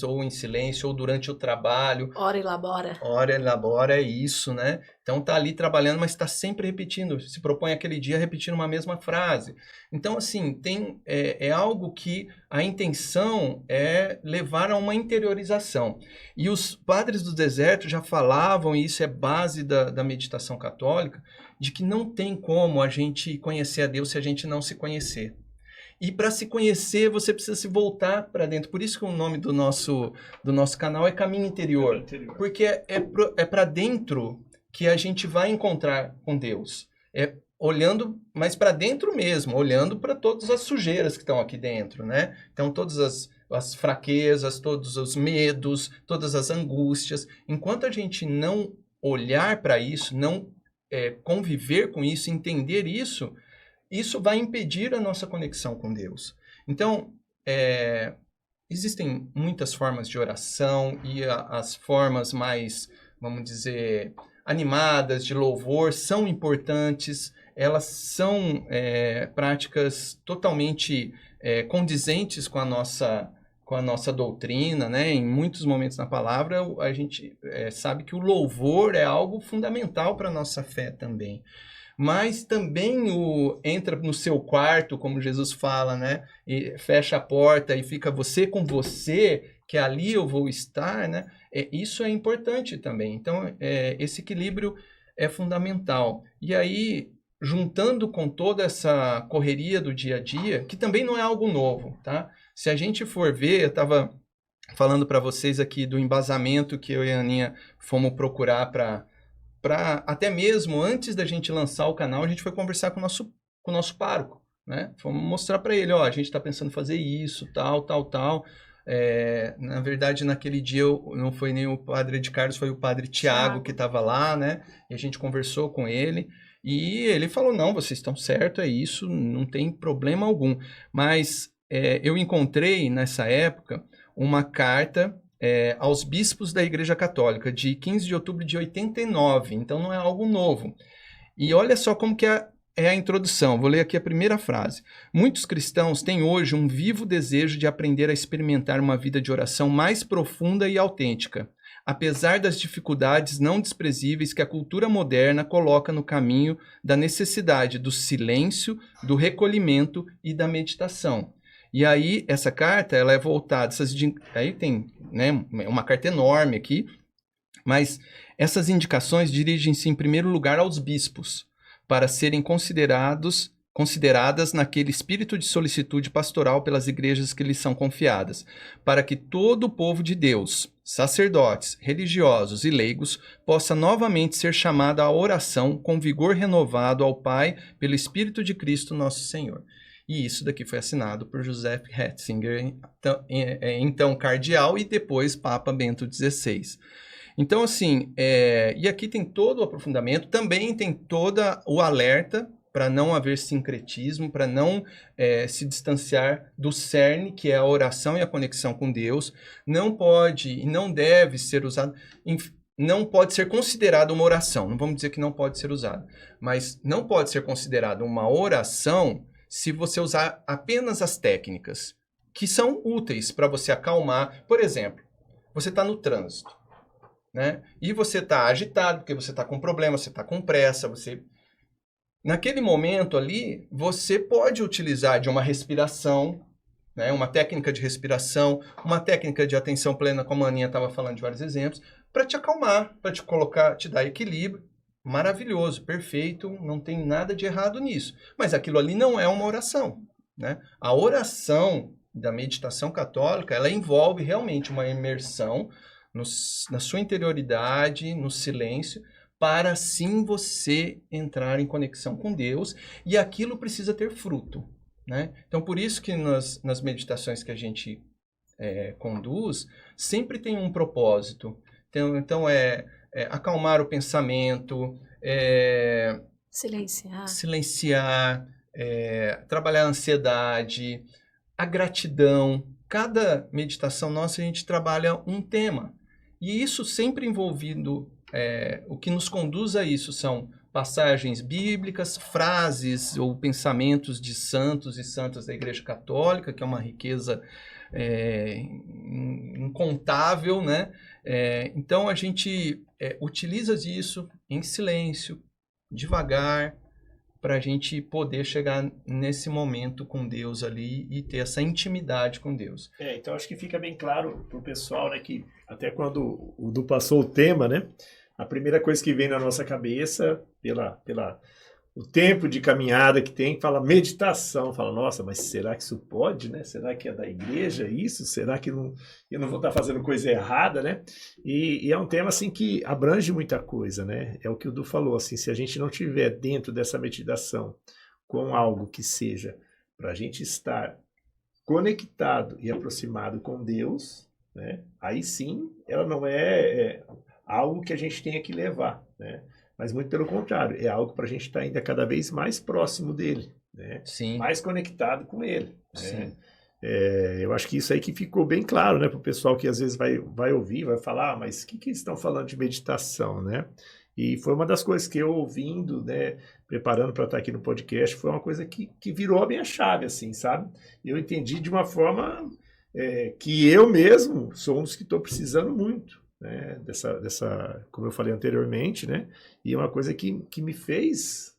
ou em silêncio, ou durante o trabalho. Ora elabora. Ora elabora, é isso, né? Então tá ali trabalhando, mas está sempre repetindo, se propõe aquele dia a repetir uma mesma frase. Então, assim, é algo que a intenção é levar a uma interiorização. E os padres do deserto já falavam, e isso é base da meditação católica, de que não tem como a gente conhecer a Deus se a gente não se conhecer. E para se conhecer, você precisa se voltar para dentro. Por isso que o nome do nosso canal é Caminho Interior. Porque é para dentro que a gente vai encontrar com Deus. Olhando, mas para dentro mesmo, olhando para todas as sujeiras que estão aqui dentro, né? Então, todas as fraquezas, todos os medos, todas as angústias. Enquanto a gente não olhar para isso, não conviver com isso, entender isso, isso vai impedir a nossa conexão com Deus. Então, existem muitas formas de oração e as formas mais, vamos dizer, animadas de louvor são importantes. Elas são práticas totalmente condizentes com a nossa doutrina, né? Em muitos momentos na palavra, a gente sabe que o louvor é algo fundamental para a nossa fé também. Mas também entra no seu quarto, como Jesus fala, né? E fecha a porta e fica você com você, que ali eu vou estar, né? Isso é importante também. Então, esse equilíbrio é fundamental. E aí, juntando com toda essa correria do dia a dia, que também não é algo novo, tá? Se a gente for ver, eu estava falando para vocês aqui do embasamento que eu e a Aninha fomos procurar para até mesmo antes da gente lançar o canal, a gente foi conversar com o nosso pároco, né? Fomos mostrar para ele, a gente está pensando em fazer isso, tal. Na verdade, naquele dia não foi nem o padre de Carlos, foi o padre Tiago que estava lá, né? E a gente conversou com ele e ele falou, não, vocês estão certos, é isso, não tem problema algum. Mas eu encontrei nessa época uma carta aos bispos da Igreja Católica, de 15 de outubro de 89, então não é algo novo. E olha só como que é a introdução, vou ler aqui a primeira frase. Muitos cristãos têm hoje um vivo desejo de aprender a experimentar uma vida de oração mais profunda e autêntica, apesar das dificuldades não desprezíveis que a cultura moderna coloca no caminho da necessidade do silêncio, do recolhimento e da meditação. E aí, essa carta, ela é voltada... Aí tem, né, uma carta enorme aqui, mas essas indicações dirigem-se, em primeiro lugar, aos bispos, para serem consideradas naquele espírito de solicitude pastoral pelas igrejas que lhes são confiadas, para que todo o povo de Deus, sacerdotes, religiosos e leigos, possa novamente ser chamado à oração com vigor renovado ao Pai pelo Espírito de Cristo nosso Senhor. E isso daqui foi assinado por Joseph Ratzinger, então cardeal e depois Papa Bento XVI. Então, assim, e aqui tem todo o aprofundamento, também tem todo o alerta para não haver sincretismo, para não se distanciar do cerne, que é a oração e a conexão com Deus. Não pode e não deve ser usado, não pode ser considerado uma oração, não vamos dizer que não pode ser usado, mas não pode ser considerado uma oração se você usar apenas as técnicas, que são úteis para você acalmar. Por exemplo, você está no trânsito, né? E você está agitado, porque você está com problema, você está com pressa, naquele momento ali, você pode utilizar de uma respiração, né? Uma técnica de respiração, uma técnica de atenção plena, como a Aninha estava falando de vários exemplos, para te acalmar, para te colocar, te dar equilíbrio. Maravilhoso, perfeito, não tem nada de errado nisso. Mas aquilo ali não é uma oração, né? A oração da meditação católica, ela envolve realmente uma imersão na sua interioridade, no silêncio, para assim você entrar em conexão com Deus, e aquilo precisa ter fruto, né? Então, por isso que nas meditações que a gente conduz, sempre tem um propósito. Então acalmar o pensamento, silenciar, trabalhar a ansiedade, a gratidão. Cada meditação nossa, a gente trabalha um tema. E isso sempre envolvido, o que nos conduz a isso são passagens bíblicas, frases ou pensamentos de santos e santas da Igreja Católica, que é uma riqueza incontável, né? Então a gente utiliza isso em silêncio, devagar, para a gente poder chegar nesse momento com Deus ali e ter essa intimidade com Deus. Então acho que fica bem claro para o pessoal, né, que até quando o Du passou o tema, né, a primeira coisa que vem na nossa cabeça, pela o tempo de caminhada que tem, fala meditação, fala, nossa, mas será que isso pode, né? Será que é da igreja isso? Será que eu não vou estar fazendo coisa errada, né? E é um tema, assim, que abrange muita coisa, né? É o que o Du falou, assim, se a gente não tiver dentro dessa meditação com algo que seja para a gente estar conectado e aproximado com Deus, né? Aí sim, ela não é algo que a gente tenha que levar, né? Mas muito pelo contrário, é algo para a gente estar ainda cada vez mais próximo dele, né? Sim. Mais conectado com ele. Sim. Né? Eu acho que isso aí que ficou bem claro, né, para o pessoal que às vezes vai ouvir, vai falar, mas o que eles estão falando de meditação, né? E foi uma das coisas que eu ouvindo, né, preparando para estar aqui no podcast, foi uma coisa que virou a minha chave, assim, sabe? Eu entendi de uma forma que eu mesmo sou um dos que estou precisando muito. Né, dessa, como eu falei anteriormente, né, e é uma coisa que me fez,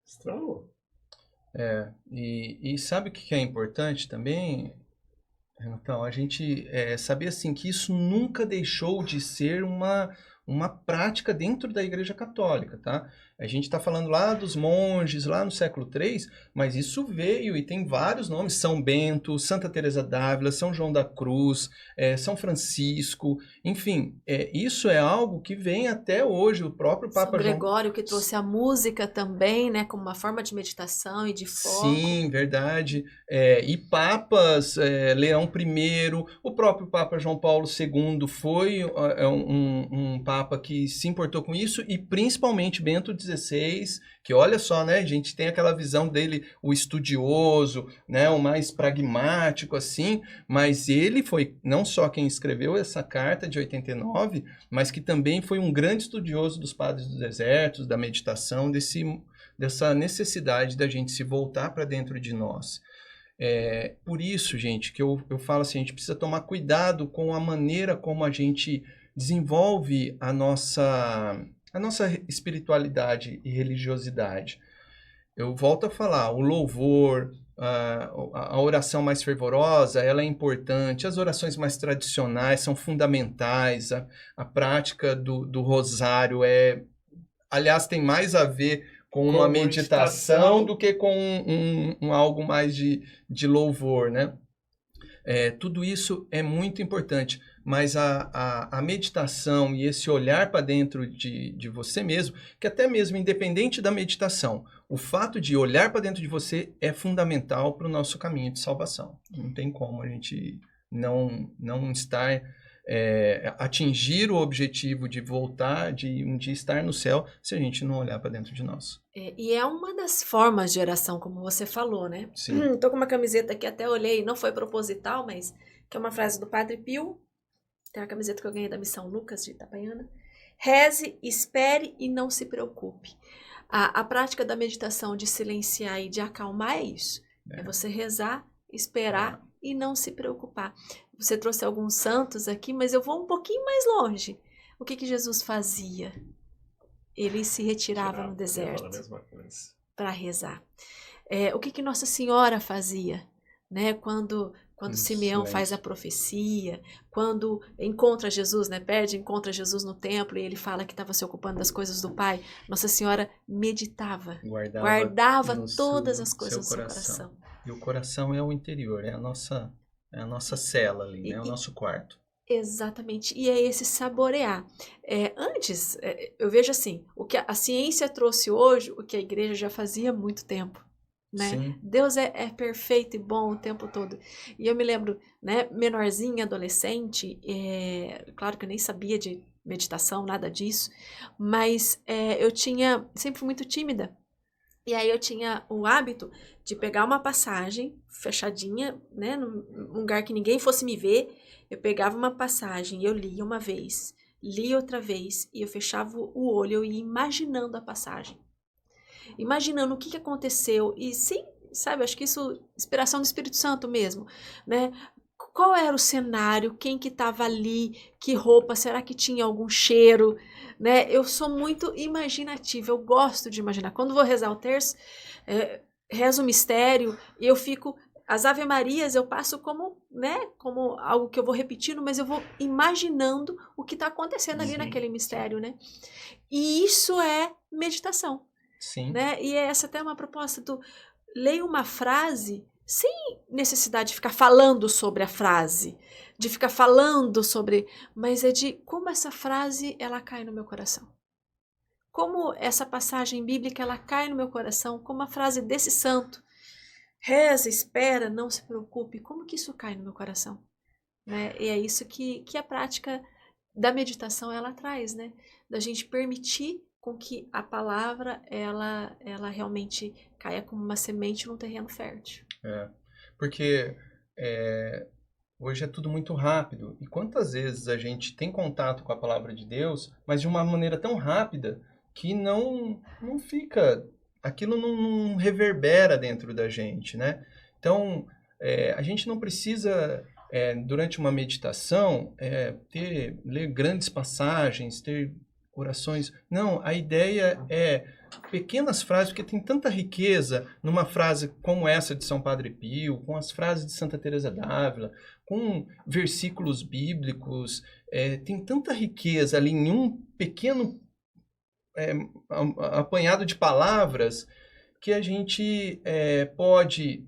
estralou. E sabe o que é importante também, Renatão? A gente saber assim, que isso nunca deixou de ser uma prática dentro da Igreja Católica, tá? A gente está falando lá dos monges, lá no século III, mas isso veio e tem vários nomes, São Bento, Santa Teresa d'Ávila, São João da Cruz, São Francisco, enfim, isso é algo que vem até hoje, o próprio Papa São Gregório, que trouxe a música também, né, como uma forma de meditação e de foco. Sim, verdade. E papas, Leão I, o próprio Papa João Paulo II foi um papa que se importou com isso, e principalmente Bento XVI, que olha só, né, a gente tem aquela visão dele, o estudioso, né, o mais pragmático, assim, mas ele foi não só quem escreveu essa carta de 89, mas que também foi um grande estudioso dos padres dos desertos, da meditação, dessa necessidade da gente se voltar para dentro de nós. Por isso, gente, que eu falo assim, a gente precisa tomar cuidado com a maneira como a gente desenvolve a nossa espiritualidade e religiosidade. Eu volto a falar, o louvor, a oração mais fervorosa, ela é importante, as orações mais tradicionais são fundamentais, a prática do rosário aliás, tem mais a ver com uma meditação do que com algo mais de louvor, né? Tudo isso é muito importante, mas a meditação e esse olhar para dentro de você mesmo, que até mesmo independente da meditação, o fato de olhar para dentro de você é fundamental para o nosso caminho de salvação. Não tem como a gente não estar... atingir o objetivo de voltar, de um dia estar no céu, se a gente não olhar para dentro de nós. E é uma das formas de oração, como você falou, né? Sim. Tô com uma camiseta que até olhei, não foi proposital, mas que é uma frase do Padre Pio. Tem uma camiseta que eu ganhei da Missão Lucas de Itabaiana. Reze, espere e não se preocupe. A prática da meditação de silenciar e de acalmar é isso. É você rezar, esperar e não se preocupar. Você trouxe alguns santos aqui, mas eu vou um pouquinho mais longe. O que Jesus fazia? Ele se retirava no deserto para rezar. O que Nossa Senhora fazia? Né? Quando Simeão faz a profecia, quando encontra Jesus, né? Encontra Jesus no templo e ele fala que estava se ocupando das coisas do Pai. Nossa Senhora meditava, guardava todas as coisas no seu coração. E o coração é o interior, é a nossa cela ali, né? É o nosso quarto. Exatamente, e é esse saborear. Antes, eu vejo assim, o que a ciência trouxe hoje, o que a igreja já fazia há muito tempo. Né? Sim. Deus é perfeito e bom o tempo todo. E eu me lembro, né, menorzinha, adolescente, claro que eu nem sabia de meditação, nada disso, mas eu sempre fui muito tímida. E aí eu tinha o hábito de pegar uma passagem fechadinha, né, num lugar que ninguém fosse me ver. Eu pegava uma passagem e eu lia uma vez, lia outra vez, e eu fechava o olho, eu ia imaginando a passagem. Imaginando o que aconteceu, e sim, sabe, acho que isso, inspiração do Espírito Santo mesmo, né? Qual era o cenário, quem que estava ali, que roupa, será que tinha algum cheiro, né? Eu sou muito imaginativa, eu gosto de imaginar. Quando vou rezar o terço, rezo o mistério, e eu fico... As Ave Marias eu passo como algo que eu vou repetindo, mas eu vou imaginando o que está acontecendo ali naquele mistério, né? E isso é meditação. Sim. Né? E essa até é uma proposta do leia uma frase sem necessidade de ficar falando sobre a frase, de ficar falando sobre, mas é de como essa frase ela cai no meu coração. Como essa passagem bíblica ela cai no meu coração, como a frase desse santo, reza, espera, não se preocupe, como que isso cai no meu coração? Né? E é isso que a prática da meditação ela traz, né? Da gente permitir com que a palavra ela realmente caia como uma semente num terreno fértil. Porque hoje é tudo muito rápido. E quantas vezes a gente tem contato com a palavra de Deus, mas de uma maneira tão rápida que não fica... Aquilo não reverbera dentro da gente, né? Então, a gente não precisa, durante uma meditação, ler grandes passagens, ter orações. Não, a ideia é pequenas frases, porque tem tanta riqueza numa frase como essa de São Padre Pio, com as frases de Santa Teresa d'Ávila, com versículos bíblicos, tem tanta riqueza ali em um pequeno apanhado de palavras que a gente pode,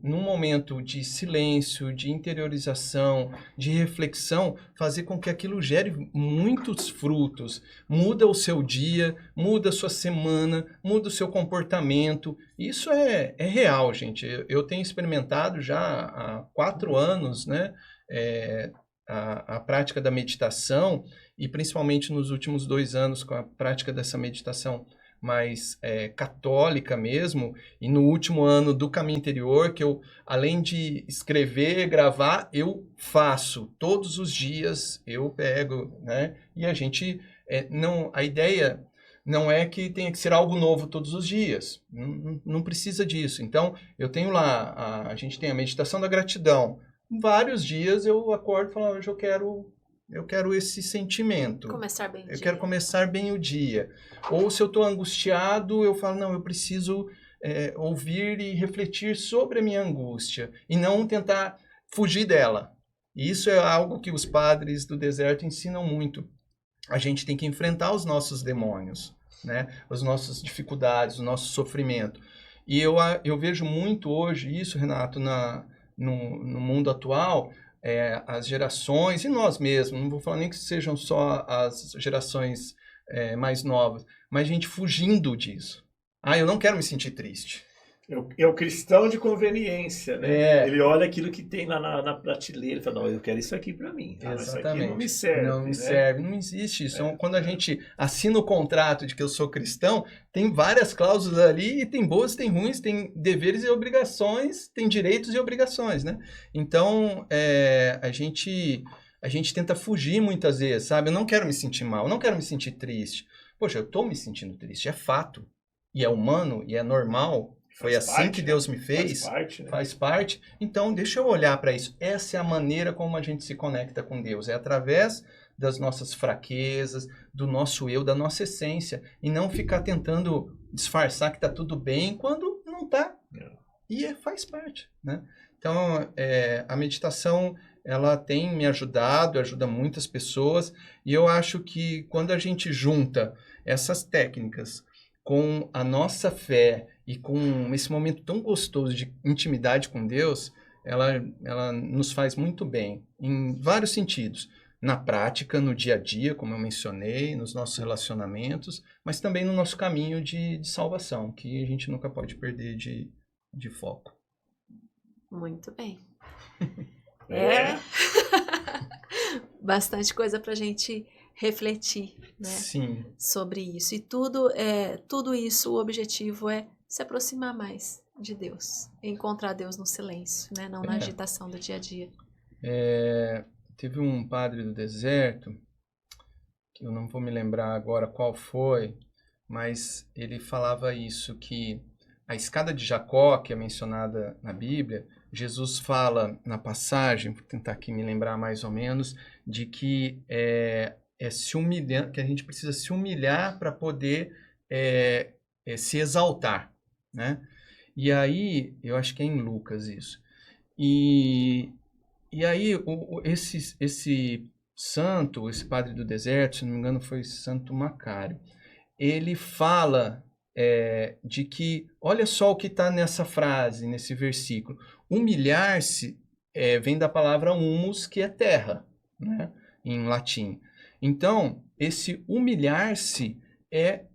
num momento de silêncio, de interiorização, de reflexão, fazer com que aquilo gere muitos frutos. Muda o seu dia, muda a sua semana, muda o seu comportamento. Isso é real, gente. Eu tenho experimentado já há 4 anos, né, a prática da meditação, e principalmente nos últimos 2 anos com a prática dessa meditação mais católica mesmo, e no último ano do Caminho Interior, que eu, além de escrever, gravar, eu faço todos os dias, eu pego, né? E a gente, a ideia não é que tenha que ser algo novo todos os dias, não precisa disso. Então, eu tenho lá, a gente tem a meditação da gratidão. Vários dias eu acordo e falo, hoje eu quero esse sentimento. Começar bem o dia. Eu quero começar bem o dia. Ou se eu estou angustiado, eu falo, não, eu preciso ouvir e refletir sobre a minha angústia. E não tentar fugir dela. E isso é algo que os padres do deserto ensinam muito. A gente tem que enfrentar os nossos demônios, né? As nossas dificuldades, o nosso sofrimento. E eu vejo muito hoje isso, Renato, no mundo atual, as gerações, e nós mesmos, não vou falar nem que sejam só as gerações mais novas, mas gente fugindo disso. Eu não quero me sentir triste. É o cristão de conveniência, né? Ele olha aquilo que tem lá na prateleira e fala, não, eu quero isso aqui para mim. Isso aqui não me serve. Não me serve, não existe isso. Quando a gente assina o contrato de que eu sou cristão, tem várias cláusulas ali, e tem boas, tem ruins, tem deveres e obrigações, tem direitos e obrigações, né? Então, a gente tenta fugir muitas vezes, sabe? Eu não quero me sentir mal, eu não quero me sentir triste. Poxa, eu estou me sentindo triste, é fato. E é humano, e é normal. Foi assim que Deus me fez, faz parte. Então, deixa eu olhar para isso. Essa é a maneira como a gente se conecta com Deus. É através das nossas fraquezas, do nosso eu, da nossa essência. E não ficar tentando disfarçar que está tudo bem quando não está. E faz parte, né? Então, a meditação, ela tem me ajudado, ajuda muitas pessoas. E eu acho que quando a gente junta essas técnicas com a nossa fé e com esse momento tão gostoso de intimidade com Deus, ela nos faz muito bem, em vários sentidos. Na prática, no dia a dia, como eu mencionei, nos nossos relacionamentos, mas também no nosso caminho de salvação, que a gente nunca pode perder de foco. Muito bem. Bastante coisa para a gente refletir, né? Sim. Sobre isso. E tudo isso, o objetivo é se aproximar mais de Deus, encontrar Deus no silêncio, né? Não na agitação do dia a dia. Teve um padre do deserto, que eu não vou me lembrar agora qual foi, mas ele falava isso, que a escada de Jacó, que é mencionada na Bíblia, Jesus fala na passagem, vou tentar aqui me lembrar mais ou menos, de que se humilhar, que a gente precisa se humilhar para poder se exaltar, né? E aí, eu acho que é em Lucas isso. E aí, esse santo, esse padre do deserto, se não me engano foi Santo Macário, ele fala de que, olha só o que está nessa frase, nesse versículo, humilhar-se vem da palavra humus, que é terra, né? Em latim. Então, esse humilhar-se é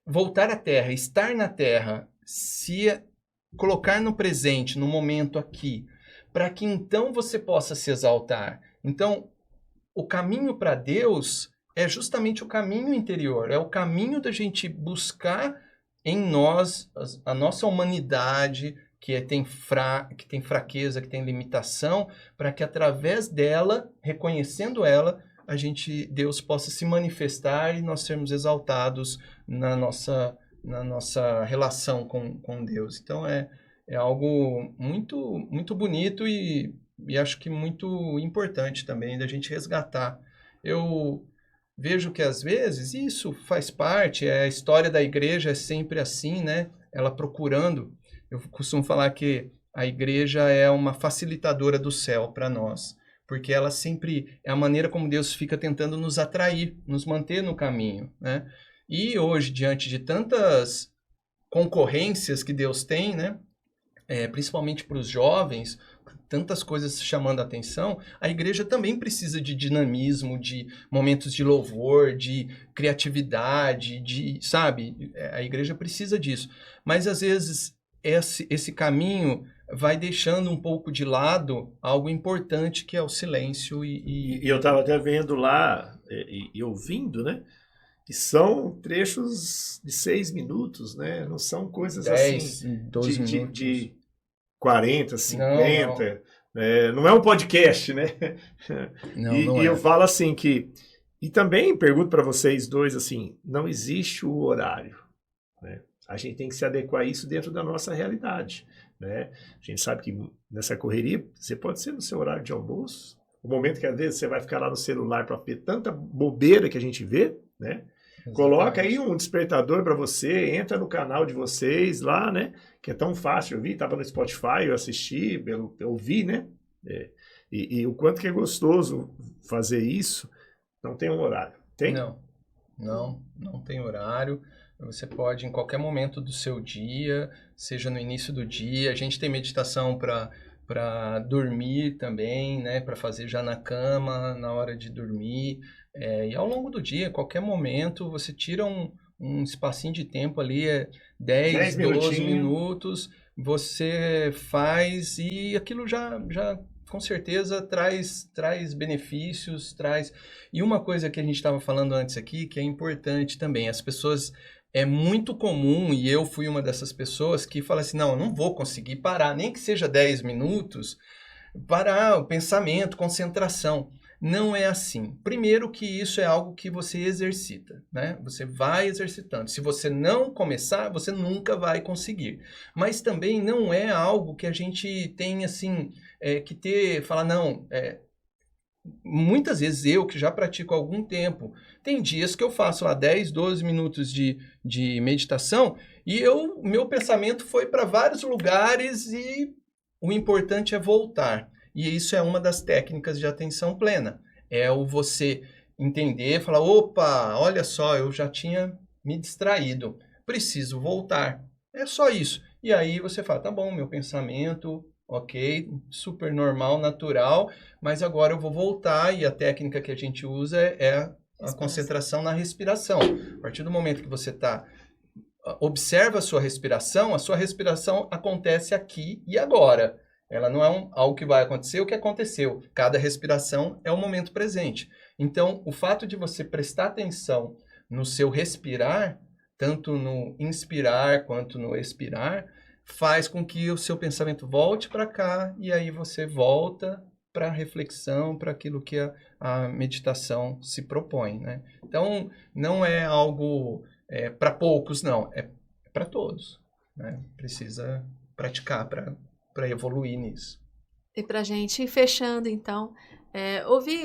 voltar à terra, estar na terra, se colocar no presente, no momento aqui, para que então você possa se exaltar. Então, o caminho para Deus é justamente o caminho interior, é o caminho da gente buscar em nós a nossa humanidade, que tem fraqueza, que tem limitação, para que através dela, reconhecendo ela, Deus possa se manifestar e nós sermos exaltados na nossa relação com Deus. Então, é algo muito, muito bonito e acho que muito importante também da gente resgatar. Eu vejo que, às vezes, isso faz parte, a história da igreja é sempre assim, né? Ela procurando. Eu costumo falar que a igreja é uma facilitadora do céu para nós, porque ela sempre é a maneira como Deus fica tentando nos atrair, nos manter no caminho, né? E hoje, diante de tantas concorrências que Deus tem, né? Principalmente para os jovens, tantas coisas chamando a atenção, a igreja também precisa de dinamismo, de momentos de louvor, de criatividade, sabe? A igreja precisa disso. Mas, às vezes, esse caminho vai deixando um pouco de lado algo importante, que é o silêncio. E eu estava até vendo lá e ouvindo, né? Que são trechos de 6 minutos, né? Não são coisas 10, assim 12 minutos. de 40, 50. Não é um podcast, né? Não e eu falo assim que... E também pergunto para vocês dois, assim, não existe o horário, né? A gente tem que se adequar a isso dentro da nossa realidade, né? A gente sabe que nessa correria, você pode ser no seu horário de almoço, o momento que às vezes você vai ficar lá no celular para ver tanta bobeira que a gente vê, né? Exatamente. Coloca aí um despertador para você, entra no canal de vocês lá, né? Que é tão fácil, eu vi, estava no Spotify, eu assisti, eu ouvi, né? E o quanto que é gostoso fazer isso, não tem um horário, tem? Não tem horário. Você pode, em qualquer momento do seu dia, seja no início do dia. A gente tem meditação para para dormir também, né? Para fazer já na cama, na hora de dormir. E ao longo do dia, qualquer momento, você tira um espacinho de tempo ali, 10, 12 minutos, você faz e aquilo já com certeza traz benefícios, traz... E uma coisa que a gente estava falando antes aqui, que é importante também, as pessoas... É muito comum, e eu fui uma dessas pessoas que fala assim, não, eu não vou conseguir parar, nem que seja 10 minutos, parar o pensamento, concentração. Não é assim. Primeiro que isso é algo que você exercita, né? Você vai exercitando. Se você não começar, você nunca vai conseguir. Mas também não é algo que a gente tem, assim, falar, não... Muitas vezes eu, que já pratico há algum tempo, tem dias que eu faço lá 10, 12 minutos de meditação e meu pensamento foi para vários lugares e o importante é voltar. E isso é uma das técnicas de atenção plena. É o você entender, falar, opa, olha só, eu já tinha me distraído, preciso voltar. É só isso. E aí você fala, tá bom, meu pensamento... Ok, super normal, natural, mas agora eu vou voltar e a técnica que a gente usa é a concentração na respiração. A partir do momento que você observa a sua respiração acontece aqui e agora. Ela não é algo que vai acontecer, o que aconteceu. Cada respiração é o momento presente. Então, o fato de você prestar atenção no seu respirar, tanto no inspirar quanto no expirar, faz com que o seu pensamento volte para cá e aí você volta para a reflexão, para aquilo que a meditação se propõe, né? Então, não é algo para poucos, não. É para todos, né? Precisa praticar para evoluir nisso. E para a gente ir fechando, então, ouvi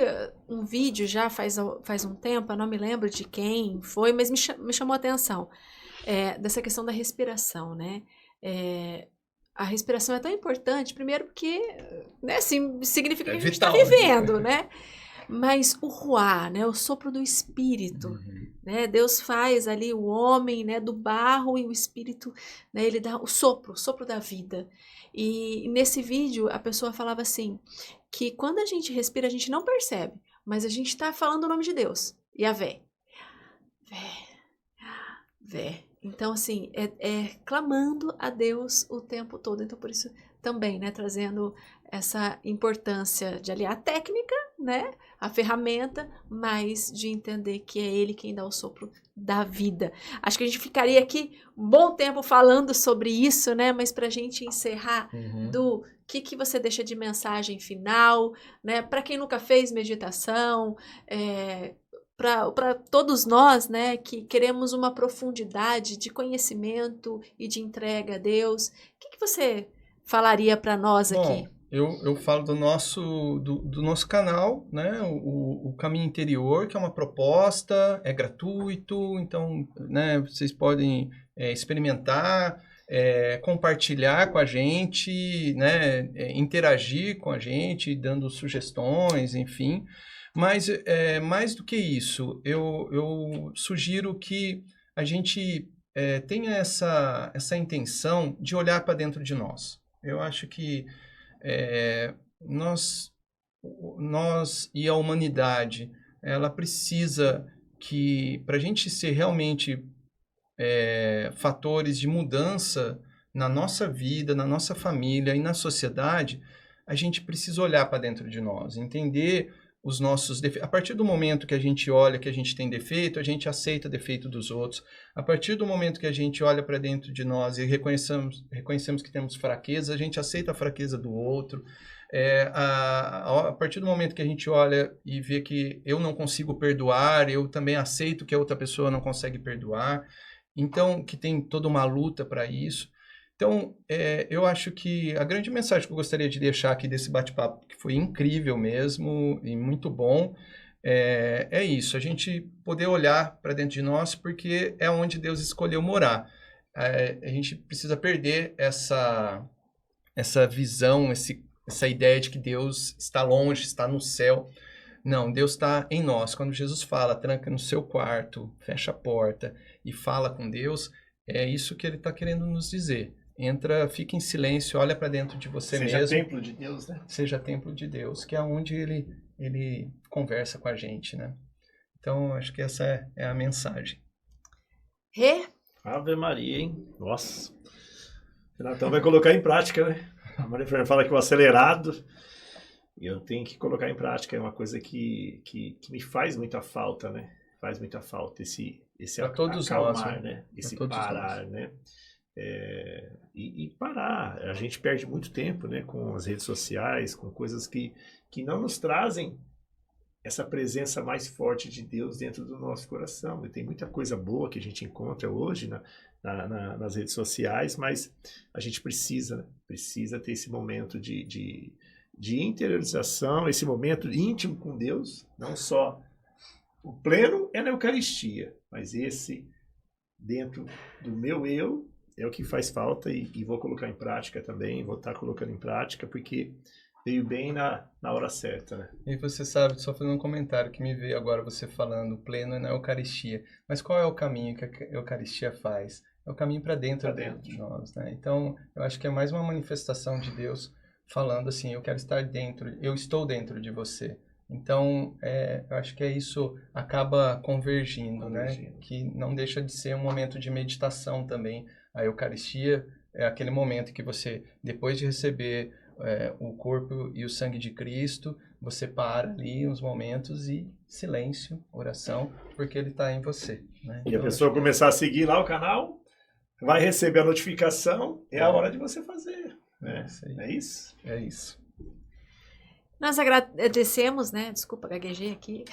um vídeo já faz um tempo, eu não me lembro de quem foi, mas me chamou a atenção, dessa questão da respiração, né? A respiração é tão importante, primeiro porque, né, assim, significa que a gente está vivendo, né? Mas o ruá, né, o sopro do espírito, né? Deus faz ali o homem, né, do barro e o espírito, né, ele dá o sopro da vida. E nesse vídeo a pessoa falava assim, que quando a gente respira a gente não percebe, mas a gente está falando o nome de Deus, Yahvé. Vé. Então, assim, clamando a Deus o tempo todo. Então, por isso também, né, trazendo essa importância de aliar a técnica, né, a ferramenta, mas de entender que é Ele quem dá o sopro da vida. Acho que a gente ficaria aqui um bom tempo falando sobre isso, né, mas para a gente encerrar do que você deixa de mensagem final, né, para quem nunca fez meditação, para todos nós, né, que queremos uma profundidade de conhecimento e de entrega a Deus, o que você falaria para nós aqui? Bom, eu falo do nosso canal, né, o Caminho Interior, que é uma proposta, é gratuito, então, né, vocês podem experimentar, compartilhar com a gente, né, interagir com a gente, dando sugestões, enfim. Mas, mais do que isso, eu sugiro que a gente tenha essa intenção de olhar para dentro de nós. Eu acho que nós e a humanidade, ela precisa que, para a gente ser realmente fatores de mudança na nossa vida, na nossa família e na sociedade, a gente precisa olhar para dentro de nós, entender os nossos defeitos. A partir do momento que a gente olha que a gente tem defeito, a gente aceita o defeito dos outros. A partir do momento que a gente olha para dentro de nós e reconhecemos que temos fraqueza, a gente aceita a fraqueza do outro. A partir do momento que a gente olha e vê que eu não consigo perdoar, eu também aceito que a outra pessoa não consegue perdoar. Então, que tem toda uma luta para isso. Então, eu acho que a grande mensagem que eu gostaria de deixar aqui desse bate-papo, que foi incrível mesmo e muito bom, é isso, a gente poder olhar para dentro de nós, porque é onde Deus escolheu morar. A gente precisa perder essa visão, essa ideia de que Deus está longe, está no céu. Não, Deus está em nós. Quando Jesus fala, tranca no seu quarto, fecha a porta e fala com Deus, é isso que ele está querendo nos dizer. entra, fica em silêncio, olha para dentro de você mesmo. Seja templo de Deus, né? Seja templo de Deus, que é onde ele conversa com a gente, né? Então, acho que essa é a mensagem. Ave Maria, hein? Nossa. O Renatão vai colocar em prática, né? A Maria Fernanda fala que o acelerado, eu tenho que colocar em prática. É uma coisa que me faz muita falta, né? Faz muita falta esse Pra todos acalmar, nós, né? Esse todos parar, nós. né? E parar. A gente perde muito tempo, né? Com as redes sociais, com coisas que não nos trazem essa presença mais forte de Deus dentro do nosso coração. E tem muita coisa boa que a gente encontra hoje nas redes sociais, mas a gente precisa, né? Precisa ter esse momento de interiorização, esse momento íntimo com Deus, não só o pleno é na Eucaristia, mas esse dentro do meu eu é o que faz falta e vou colocar em prática também, vou estar colocando em prática, porque veio bem na hora certa, né? E você sabe, só fazendo um comentário que me veio agora você falando, pleno é na Eucaristia. Mas qual é o caminho que a Eucaristia faz? É o caminho para dentro de nós, né? Então, eu acho que é mais uma manifestação de Deus falando assim, eu quero estar dentro, eu estou dentro de você. Então, eu acho que isso acaba convergindo, né? Que não deixa de ser um momento de meditação também. A Eucaristia é aquele momento que você, depois de receber o corpo e o sangue de Cristo, você para ali uns momentos e silêncio, oração, porque ele está em você, né? E a pessoa começar a seguir lá o canal, vai receber a notificação, é a hora de você fazer, né? É isso? É isso. Nós agradecemos, né? Desculpa, gaguejei aqui.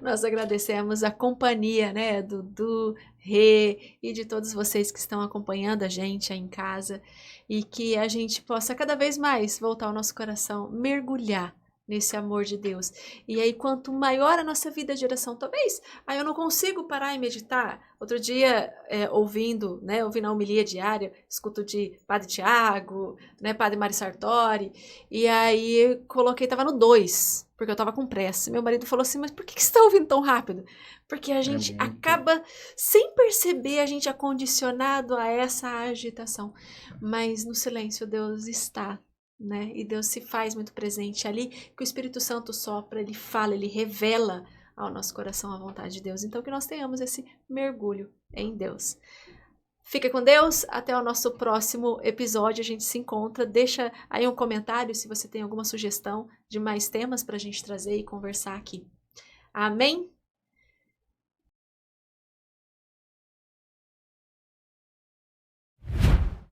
Nós agradecemos a companhia, né? Do Rê e de todos vocês que estão acompanhando a gente aí em casa e que a gente possa cada vez mais voltar o nosso coração, mergulhar nesse amor de Deus. E aí, quanto maior a nossa vida de oração, talvez, aí eu não consigo parar e meditar. Outro dia, ouvindo a homilia diária, escuto de Padre Tiago, né, Padre Mário Sartori, e aí coloquei, tava no 2, porque eu tava com pressa. Meu marido falou assim, mas por que você está ouvindo tão rápido? Porque a gente acaba, sem perceber, a gente é condicionado a essa agitação. Mas no silêncio Deus está, né? E Deus se faz muito presente ali, que o Espírito Santo sopra, ele fala, ele revela ao nosso coração a vontade de Deus. Então que nós tenhamos esse mergulho em Deus. Fica com Deus, até o nosso próximo episódio, a gente se encontra. Deixa aí um comentário se você tem alguma sugestão de mais temas para a gente trazer e conversar aqui. Amém?